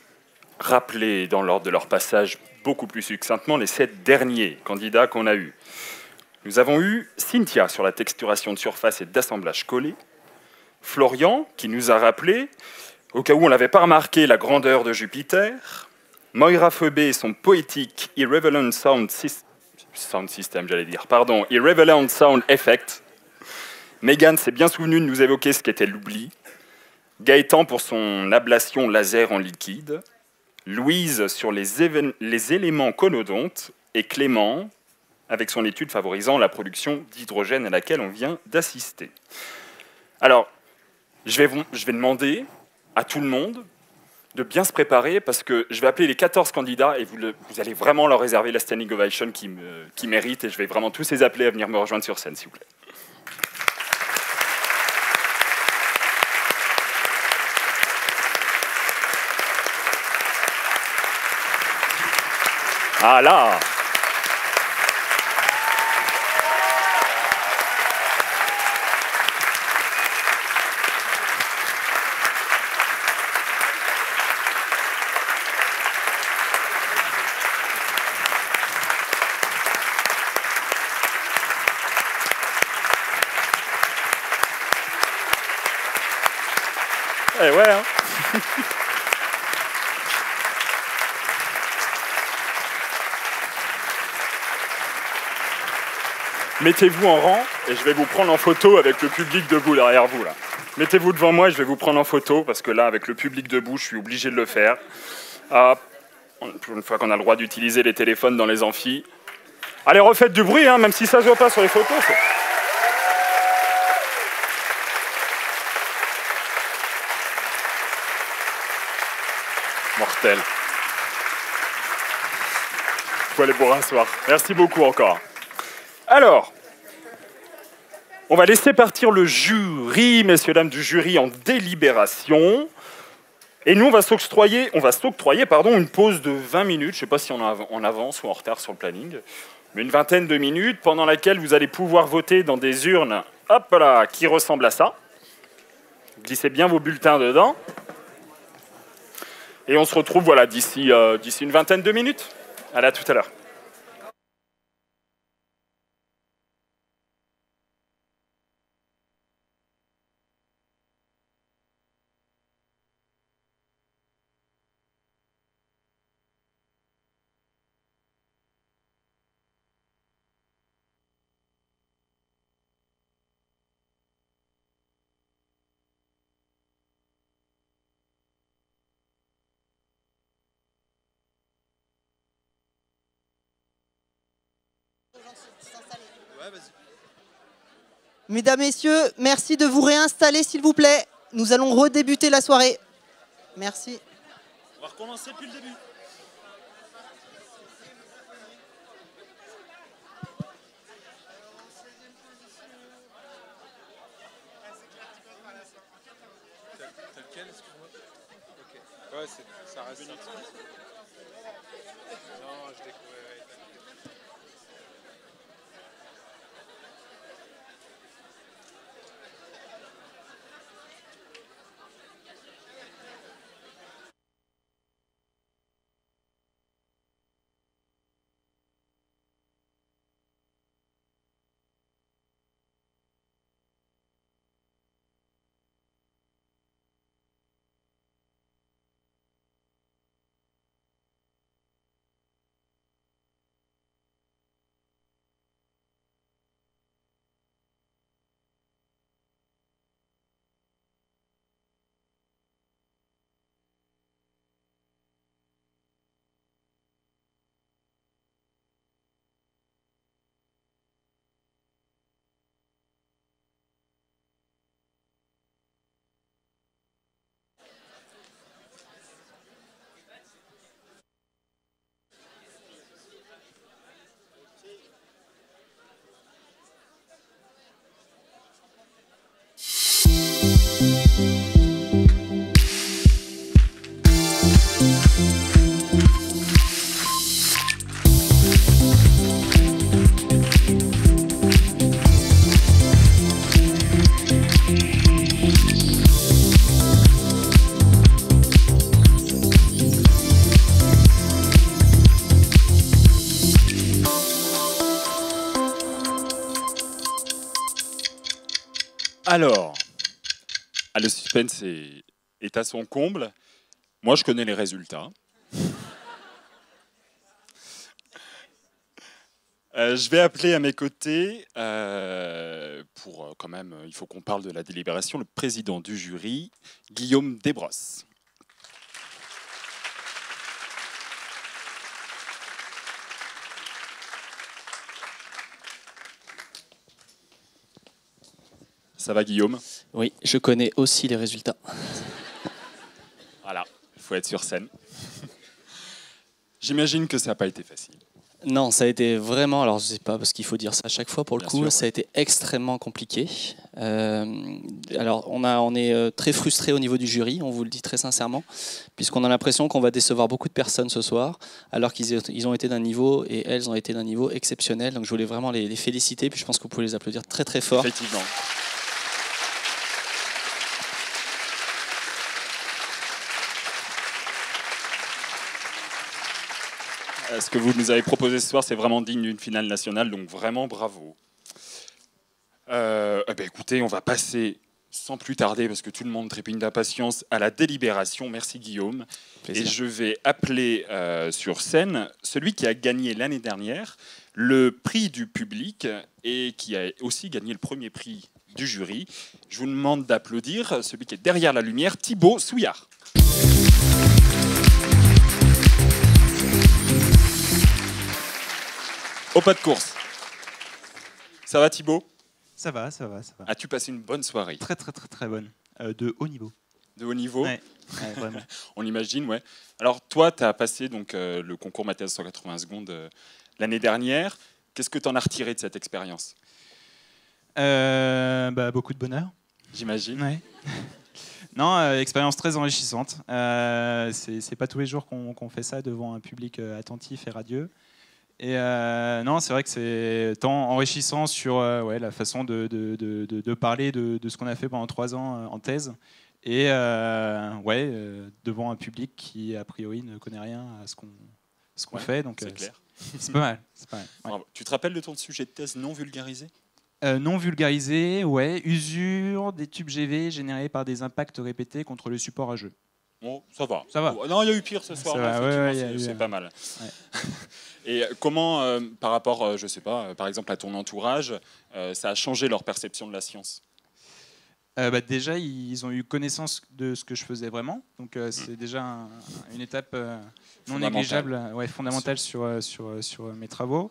rappeler dans l'ordre de leur passage beaucoup plus succinctement les 7 derniers candidats qu'on a eus. Nous avons eu Cynthia sur la texturation de surface et d'assemblage collé, Florian qui nous a rappelé, au cas où on ne l'avait pas remarqué, la grandeur de Jupiter, Moira Phoebe et son poétique Irrelevant Sound System, Irrelevant Sound Effect. Megan s'est bien souvenu de nous évoquer ce qu'était l'oubli. Gaëtan pour son ablation laser en liquide. Louise sur les éléments conodontes. Et Clément avec son étude favorisant la production d'hydrogène à laquelle on vient d'assister. Alors, je vais demander à tout le monde de bien se préparer parce que je vais appeler les 14 candidats et vous allez vraiment leur réserver la standing ovation qui méritent et je vais vraiment tous les appeler à venir me rejoindre sur scène, s'il vous plaît. Ah là! Eh ouais, hein. Mettez-vous en rang et je vais vous prendre en photo avec le public debout derrière vous. Là. Mettez-vous devant moi et je vais vous prendre en photo parce que là, avec le public debout, je suis obligé de le faire. Une fois qu'on a le droit d'utiliser les téléphones dans les amphis. Allez, refaites du bruit, hein, même si ça ne se voit pas sur les photos. Mortel. Faut aller boire un soir. Merci beaucoup encore. Alors, on va laisser partir le jury, messieurs, dames du jury, en délibération. Et nous, on va s'octroyer une pause de 20 minutes. Je ne sais pas si on est en avance ou en retard sur le planning. Mais une vingtaine de minutes pendant laquelle vous allez pouvoir voter dans des urnes hop là, qui ressemblent à ça. Glissez bien vos bulletins dedans. Et on se retrouve voilà, d'ici une vingtaine de minutes. Allez, à tout à l'heure. Mesdames, Messieurs, merci de vous réinstaller, s'il vous plaît. Nous allons redébuter la soirée. Merci. On va recommencer depuis le début. T'as lequel, excuse-moi? Ok. Ouais, ça reste ça. Non, je découvrirai. Alors, le suspense est à son comble. Moi, je connais les résultats. Je vais appeler à mes côtés, pour quand même, il faut qu'on parle de la délibération, le président du jury, Guillaume Desbrosses. Ça va, Guillaume? Oui, je connais aussi les résultats. Voilà, il faut être sur scène. J'imagine que ça n'a pas été facile. Non, ça a été vraiment, alors je sais pas, parce qu'il faut dire ça à chaque fois pour le Bien coup, sûr, ça a ouais. été extrêmement compliqué. Alors on est très frustré au niveau du jury, on vous le dit très sincèrement, puisqu'on a l'impression qu'on va décevoir beaucoup de personnes ce soir, alors qu'ils ont été d'un niveau, et elles ont été d'un niveau exceptionnel. Donc je voulais vraiment les féliciter, puis je pense que vous pouvez les applaudir très très fort. Effectivement. Ce que vous nous avez proposé ce soir, c'est vraiment digne d'une finale nationale, donc vraiment bravo. Écoutez, on va passer sans plus tarder, parce que tout le monde trépigne d'impatience, à la délibération. Merci Guillaume. Plaisir. Et je vais appeler sur scène celui qui a gagné l'année dernière le prix du public et qui a aussi gagné le premier prix du jury. Je vous demande d'applaudir celui qui est derrière la lumière, Thibaut Souillard. Au pas de course. Ça va Thibaut? Ça va, ça va, ça va. As-tu passé une bonne soirée? Très, très, très, très bonne. De haut niveau. De haut niveau? Ouais, vraiment. On imagine, ouais. Alors toi, tu as passé donc, le concours Mathias 180 secondes l'année dernière. Qu'est-ce que tu en as retiré de cette expérience? Beaucoup de bonheur. J'imagine. Ouais. Non, expérience très enrichissante. C'est pas tous les jours qu'on fait ça devant un public attentif et radieux. Et non, c'est vrai que c'est tant enrichissant sur la façon de parler de ce qu'on a fait pendant 3 ans en thèse, et devant un public qui a priori ne connaît rien à ce qu'on fait. Donc c'est clair. C'est pas mal. C'est pas mal, ouais. Bravo. Tu te rappelles de ton sujet de thèse non vulgarisé? Non vulgarisé, ouais. Usure des tubes GV générés par des impacts répétés contre le support à jeu. Bon, ça va. Ça va. Non, il y a eu pire ce soir. C'est pas mal. Ouais. Et comment, par rapport, je sais pas, par exemple à ton entourage, ça a changé leur perception de la science? Déjà, ils ont eu connaissance de ce que je faisais vraiment. Donc, c'est déjà une étape non négligeable, fondamentale sur mes travaux.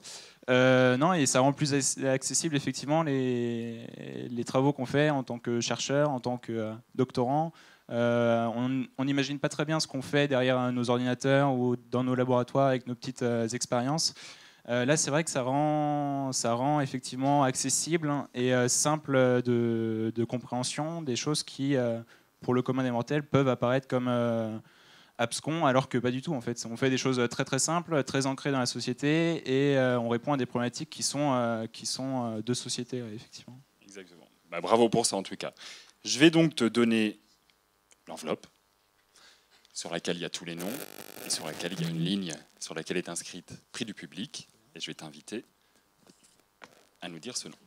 Non, et ça rend plus accessible effectivement les travaux qu'on fait en tant que chercheur, en tant que doctorant. On n'imagine pas très bien ce qu'on fait derrière nos ordinateurs ou dans nos laboratoires avec nos petites expériences. Là, c'est vrai que ça rend effectivement accessible et simple de compréhension des choses qui, pour le commun des mortels, peuvent apparaître comme abscons, alors que pas du tout. En fait, on fait des choses très très simples, très ancrées dans la société, et on répond à des problématiques qui sont de société, effectivement. Exactement. Bravo pour ça en tout cas. Je vais donc te donner l'enveloppe sur laquelle il y a tous les noms et sur laquelle il y a une ligne sur laquelle est inscrite prix du public, et je vais t'inviter à nous dire ce nom.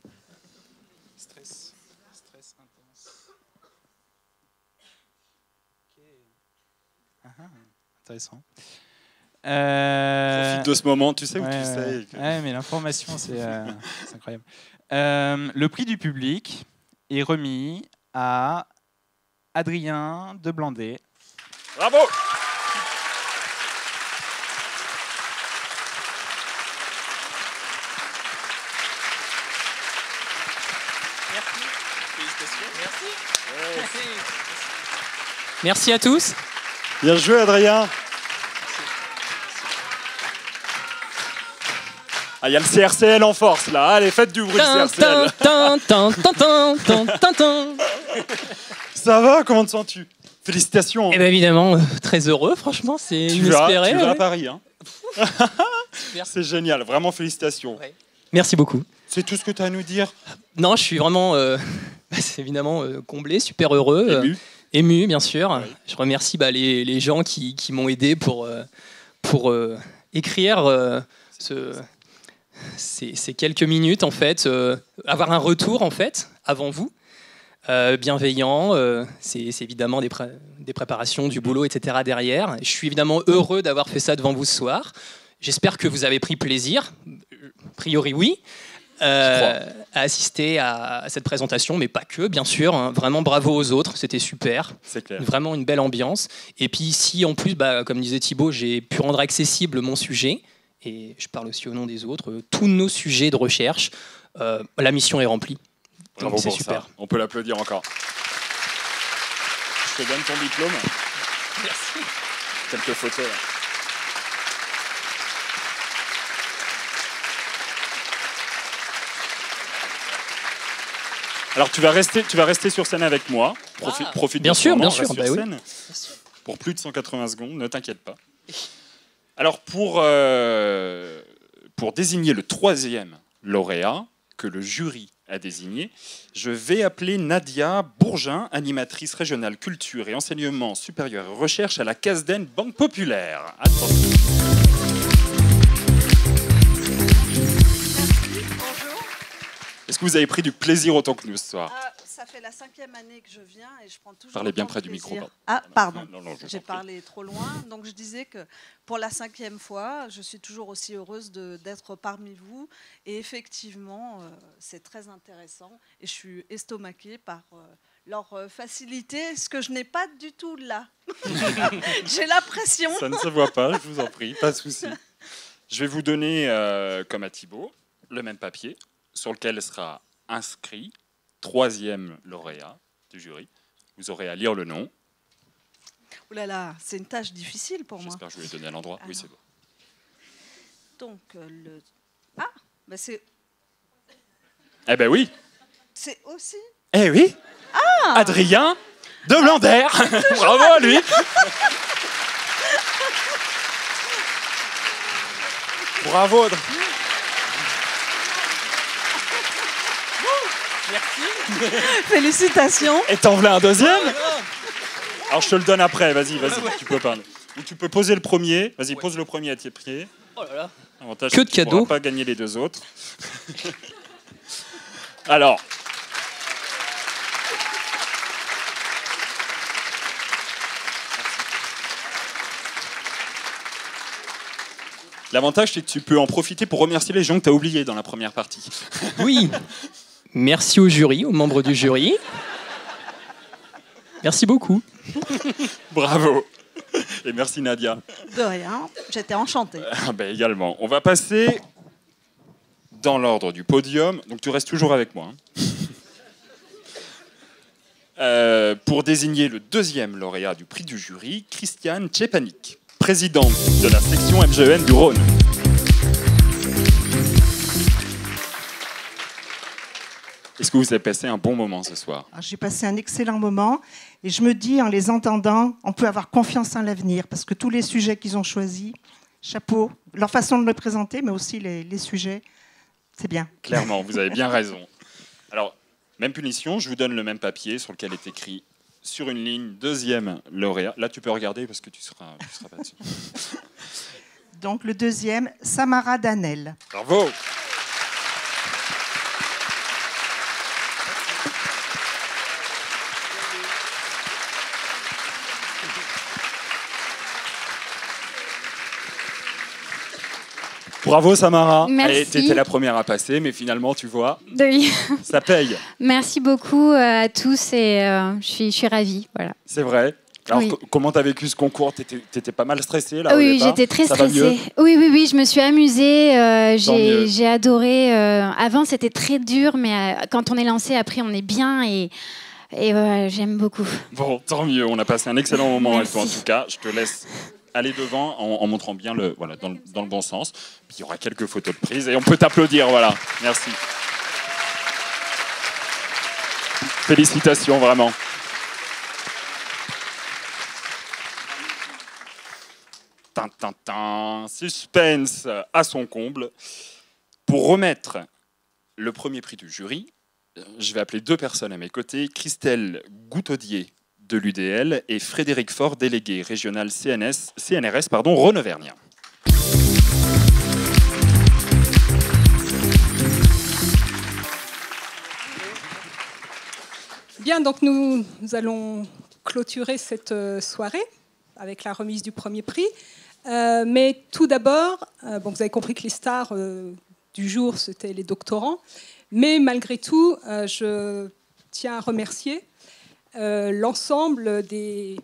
Stress intense. Okay. Intéressant. Profite de ce moment, tu sais où tu sais. Ouais, mais l'information, c'est incroyable. Le prix du public est remis à Adrien de Blandé. Bravo! Merci. Félicitations. Merci. Merci à tous. Bien joué, Adrien. Ah, il y a le CRCL en force là. Allez, faites du bruit, le CRCL. Ça va? Comment te sens-tu? Félicitations. Eh bien évidemment, très heureux, franchement, c'est inespéré. Tu vas à Paris, hein. C'est génial, vraiment félicitations. Ouais. Merci beaucoup. C'est tout ce que tu as à nous dire? Non, je suis vraiment c'est évidemment comblé, super heureux. Ému, bien sûr. Oui. Je remercie les gens qui m'ont aidé pour écrire ces quelques minutes, en fait, avoir un retour, en fait, avant vous. bienveillant. C'est évidemment des préparations, du boulot, etc. derrière. Je suis évidemment heureux d'avoir fait ça devant vous ce soir. J'espère que vous avez pris plaisir, a priori oui, à assister à cette présentation, mais pas que, bien sûr. Hein. Vraiment bravo aux autres, c'était super. C'est clair. Vraiment une belle ambiance. Et puis si en plus, comme disait Thibaut, j'ai pu rendre accessible mon sujet, et je parle aussi au nom des autres, tous nos sujets de recherche, la mission est remplie. Bravo c'est pour super. ça. On peut l'applaudir encore. Je te donne ton diplôme. Merci. Quelques photos. Là. Alors tu vas rester sur scène avec moi. Profite bien de ce sûr, moment, bien sûr. reste sur scène. Pour plus de 180 secondes, ne t'inquiète pas. Alors pour désigner le 3e lauréat que le jury a désigné, je vais appeler Nadia Bourgin, animatrice régionale culture et enseignement supérieur et recherche à la CASDEN Banque Populaire. Attention. Bonjour. Est-ce que vous avez pris du plaisir autant que nous ce soir? Ça fait la 5e année que je viens et je prends toujours. Parlez bien autant près de du micro. plaisir. Ah, pardon. Non, j'ai parlé trop loin. Donc je disais que pour la 5e fois, je suis toujours aussi heureuse d'être parmi vous. Et effectivement, c'est très intéressant. Et je suis estomaquée par leur facilité, ce que je n'ai pas du tout là. J'ai l'impression. Ça ne se voit pas, je vous en prie, pas de souci. Je vais vous donner, comme à Thibaut, le même papier sur lequel sera inscrit 3e lauréat du jury. Vous aurez à lire le nom. Ouh là là, c'est une tâche difficile pour moi. J'espère que je vous l'ai donné à l'endroit. Oui, c'est bon. Donc, c'est... Eh ben oui. C'est aussi... Eh oui. Adrien de Blander. Bravo à lui. Bravo. Merci. Félicitations. Et t'en voulais un deuxième? Alors je te le donne après, vas-y, tu peux parler. Ou tu peux poser le premier, vas-y, pose le premier à tes pieds. Oh là là. Avantage, que de tu cadeaux. pourras pas gagner les deux autres. Alors. L'avantage, c'est que tu peux en profiter pour remercier les gens que tu as oubliés dans la première partie. Oui. Merci au jury, aux membres du jury. Merci beaucoup. Bravo. Et merci Nadia. De rien, j'étais enchantée. Également. On va passer dans l'ordre du podium. Donc tu restes toujours avec moi. Pour désigner le 2e lauréat du prix du jury, Christiane Tchepanik, présidente de la section MGEN du Rhône. Est-ce que vous avez passé un bon moment ce soir? J'ai passé un excellent moment et je me dis, en les entendant, on peut avoir confiance en l'avenir parce que tous les sujets qu'ils ont choisis, chapeau, leur façon de le présenter, mais aussi les sujets, c'est bien. Clairement, vous avez bien raison. Alors, même punition, je vous donne le même papier sur lequel est écrit sur une ligne 2e lauréat. Là, tu peux regarder parce que tu seras pas dessus. Donc le 2e, Samara Danel. Bravo. Bravo Samara. Merci. Tu étais la première à passer, mais finalement, tu vois, Oui. ça paye. Merci beaucoup à tous et je suis ravie. Voilà. C'est vrai. Alors, Oui. comment tu as vécu ce concours? T'étais pas mal stressée là? Oui, j'étais très stressée. Oui, je me suis amusée. J'ai adoré. Avant, c'était très dur, mais quand on est lancé, après, on est bien et j'aime beaucoup. Bon, tant mieux. On a passé un excellent moment avec toi en tout cas. Je te laisse aller devant en montrant bien dans le bon sens. Puis il y aura quelques photos de prise et on peut t'applaudir. Voilà. Merci. Félicitations, vraiment. Suspense à son comble. Pour remettre le premier prix du jury, je vais appeler 2 personnes à mes côtés, Christelle Goutaudier de l'UDL et Frédéric Faure, délégué régional CNRS Rhône-Auvergne. Bien, donc nous allons clôturer cette soirée avec la remise du premier prix. Mais tout d'abord, bon, vous avez compris que les stars du jour, c'était les doctorants. Mais malgré tout, je tiens à remercier l'ensemble des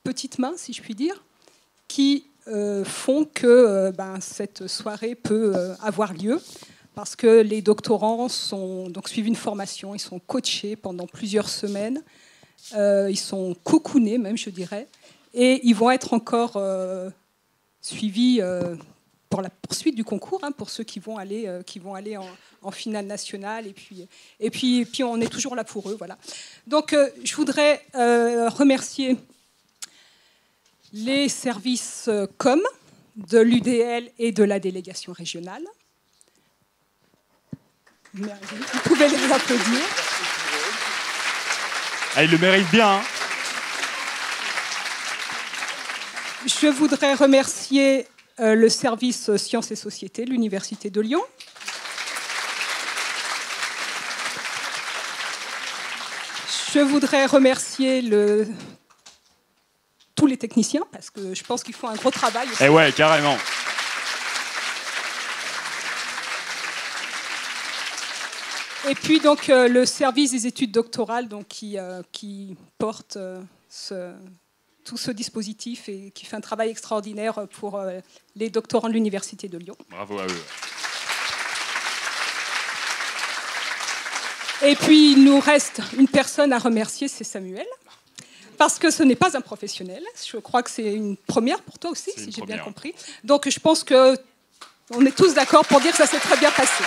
petites mains, si je puis dire, qui font que cette soirée peut avoir lieu. Parce que les doctorants sont donc suivent une formation, ils sont coachés pendant plusieurs semaines, ils sont cocoonés même, je dirais, et ils vont être encore suivis pour la poursuite du concours, hein, pour ceux qui vont aller en finale nationale, et puis on est toujours là pour eux, voilà. Donc je voudrais remercier les services com de l'UDL et de la délégation régionale. Vous pouvez les applaudir. Ah, il le mérite bien. Hein. Je voudrais remercier le service Sciences et Sociétés de l'Université de Lyon. Je voudrais remercier tous les techniciens, parce que je pense qu'ils font un gros travail aussi. Eh ouais, carrément. Et puis donc le service des études doctorales donc, qui porte tout ce dispositif et qui fait un travail extraordinaire pour les doctorants de l'Université de Lyon. Bravo à eux. Et puis il nous reste une personne à remercier, c'est Samuel. Parce que ce n'est pas un professionnel. Je crois que c'est une première pour toi aussi, si j'ai bien compris. Donc je pense qu'on est tous d'accord pour dire que ça s'est très bien passé.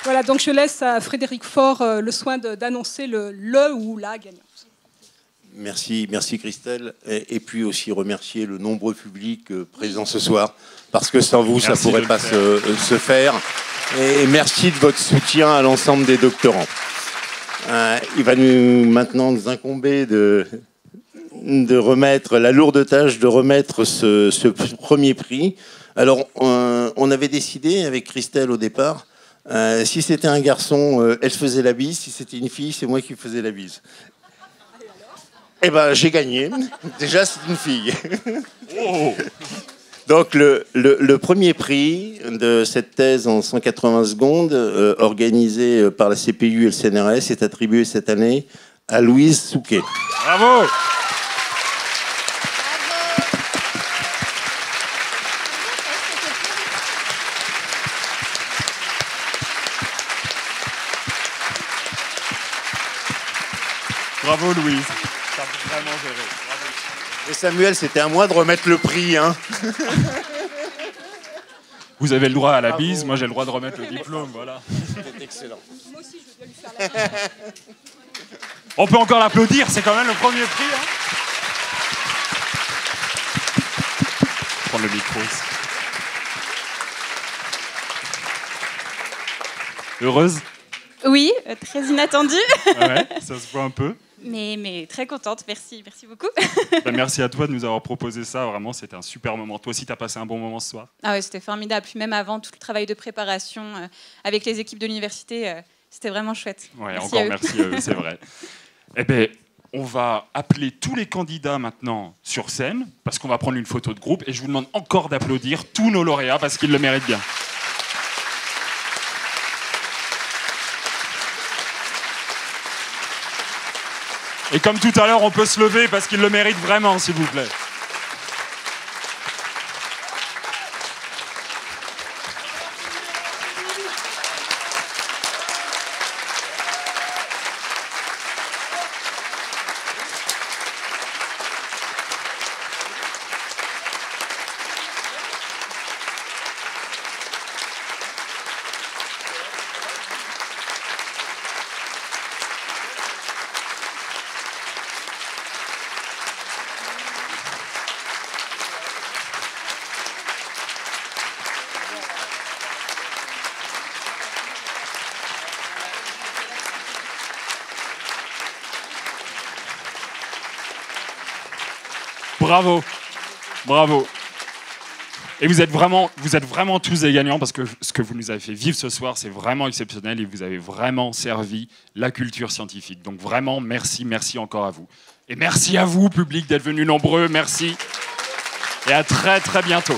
Voilà, donc je laisse à Frédéric Faure le soin d'annoncer le ou la gagnante. Merci Christelle. Et puis aussi remercier le nombreux public présent ce soir, parce que sans vous, ça ne pourrait pas se faire. Et merci de votre soutien à l'ensemble des doctorants. Il va maintenant nous incomber de remettre la lourde tâche de remettre ce premier prix. Alors, on avait décidé avec Christelle au départ, si c'était un garçon, elle faisait la bise. Si c'était une fille, c'est moi qui faisais la bise. Eh ben, j'ai gagné. Déjà, c'est une fille. Oh. Donc, le premier prix de cette thèse en 180 secondes, organisée par la CPU et le CNRS, est attribué cette année à Louise Souquet. Bravo. Bravo Louise, t'as vraiment géré. Bravo. Et Samuel, c'était à moi de remettre le prix. Hein. Vous avez le droit à la bise, moi j'ai le droit de remettre le diplôme, voilà. C'était excellent. Moi aussi, je veux bien lui faire la bise. On peut encore l'applaudir, c'est quand même le premier prix. Hein. Prendre le micro aussi. Heureuse? Oui, très inattendue. Ouais, ça se voit un peu. Mais très contente, merci beaucoup. Merci à toi de nous avoir proposé ça, vraiment c'était un super moment. Toi aussi, tu as passé un bon moment ce soir? Ah ouais, c'était formidable. Puis même avant, tout le travail de préparation avec les équipes de l'université, c'était vraiment chouette. Ouais, merci encore à eux. Merci à eux, c'est vrai. Eh bien, on va appeler tous les candidats maintenant sur scène, parce qu'on va prendre une photo de groupe, et je vous demande encore d'applaudir tous nos lauréats, parce qu'ils le méritent bien. Et comme tout à l'heure, on peut se lever parce qu'il le mérite vraiment, s'il vous plaît. Bravo, bravo. Et vous êtes vraiment tous des gagnants parce que ce que vous nous avez fait vivre ce soir, c'est vraiment exceptionnel et vous avez vraiment servi la culture scientifique. Donc vraiment, merci encore à vous. Et merci à vous, public, d'être venus nombreux. Merci. Et à très bientôt.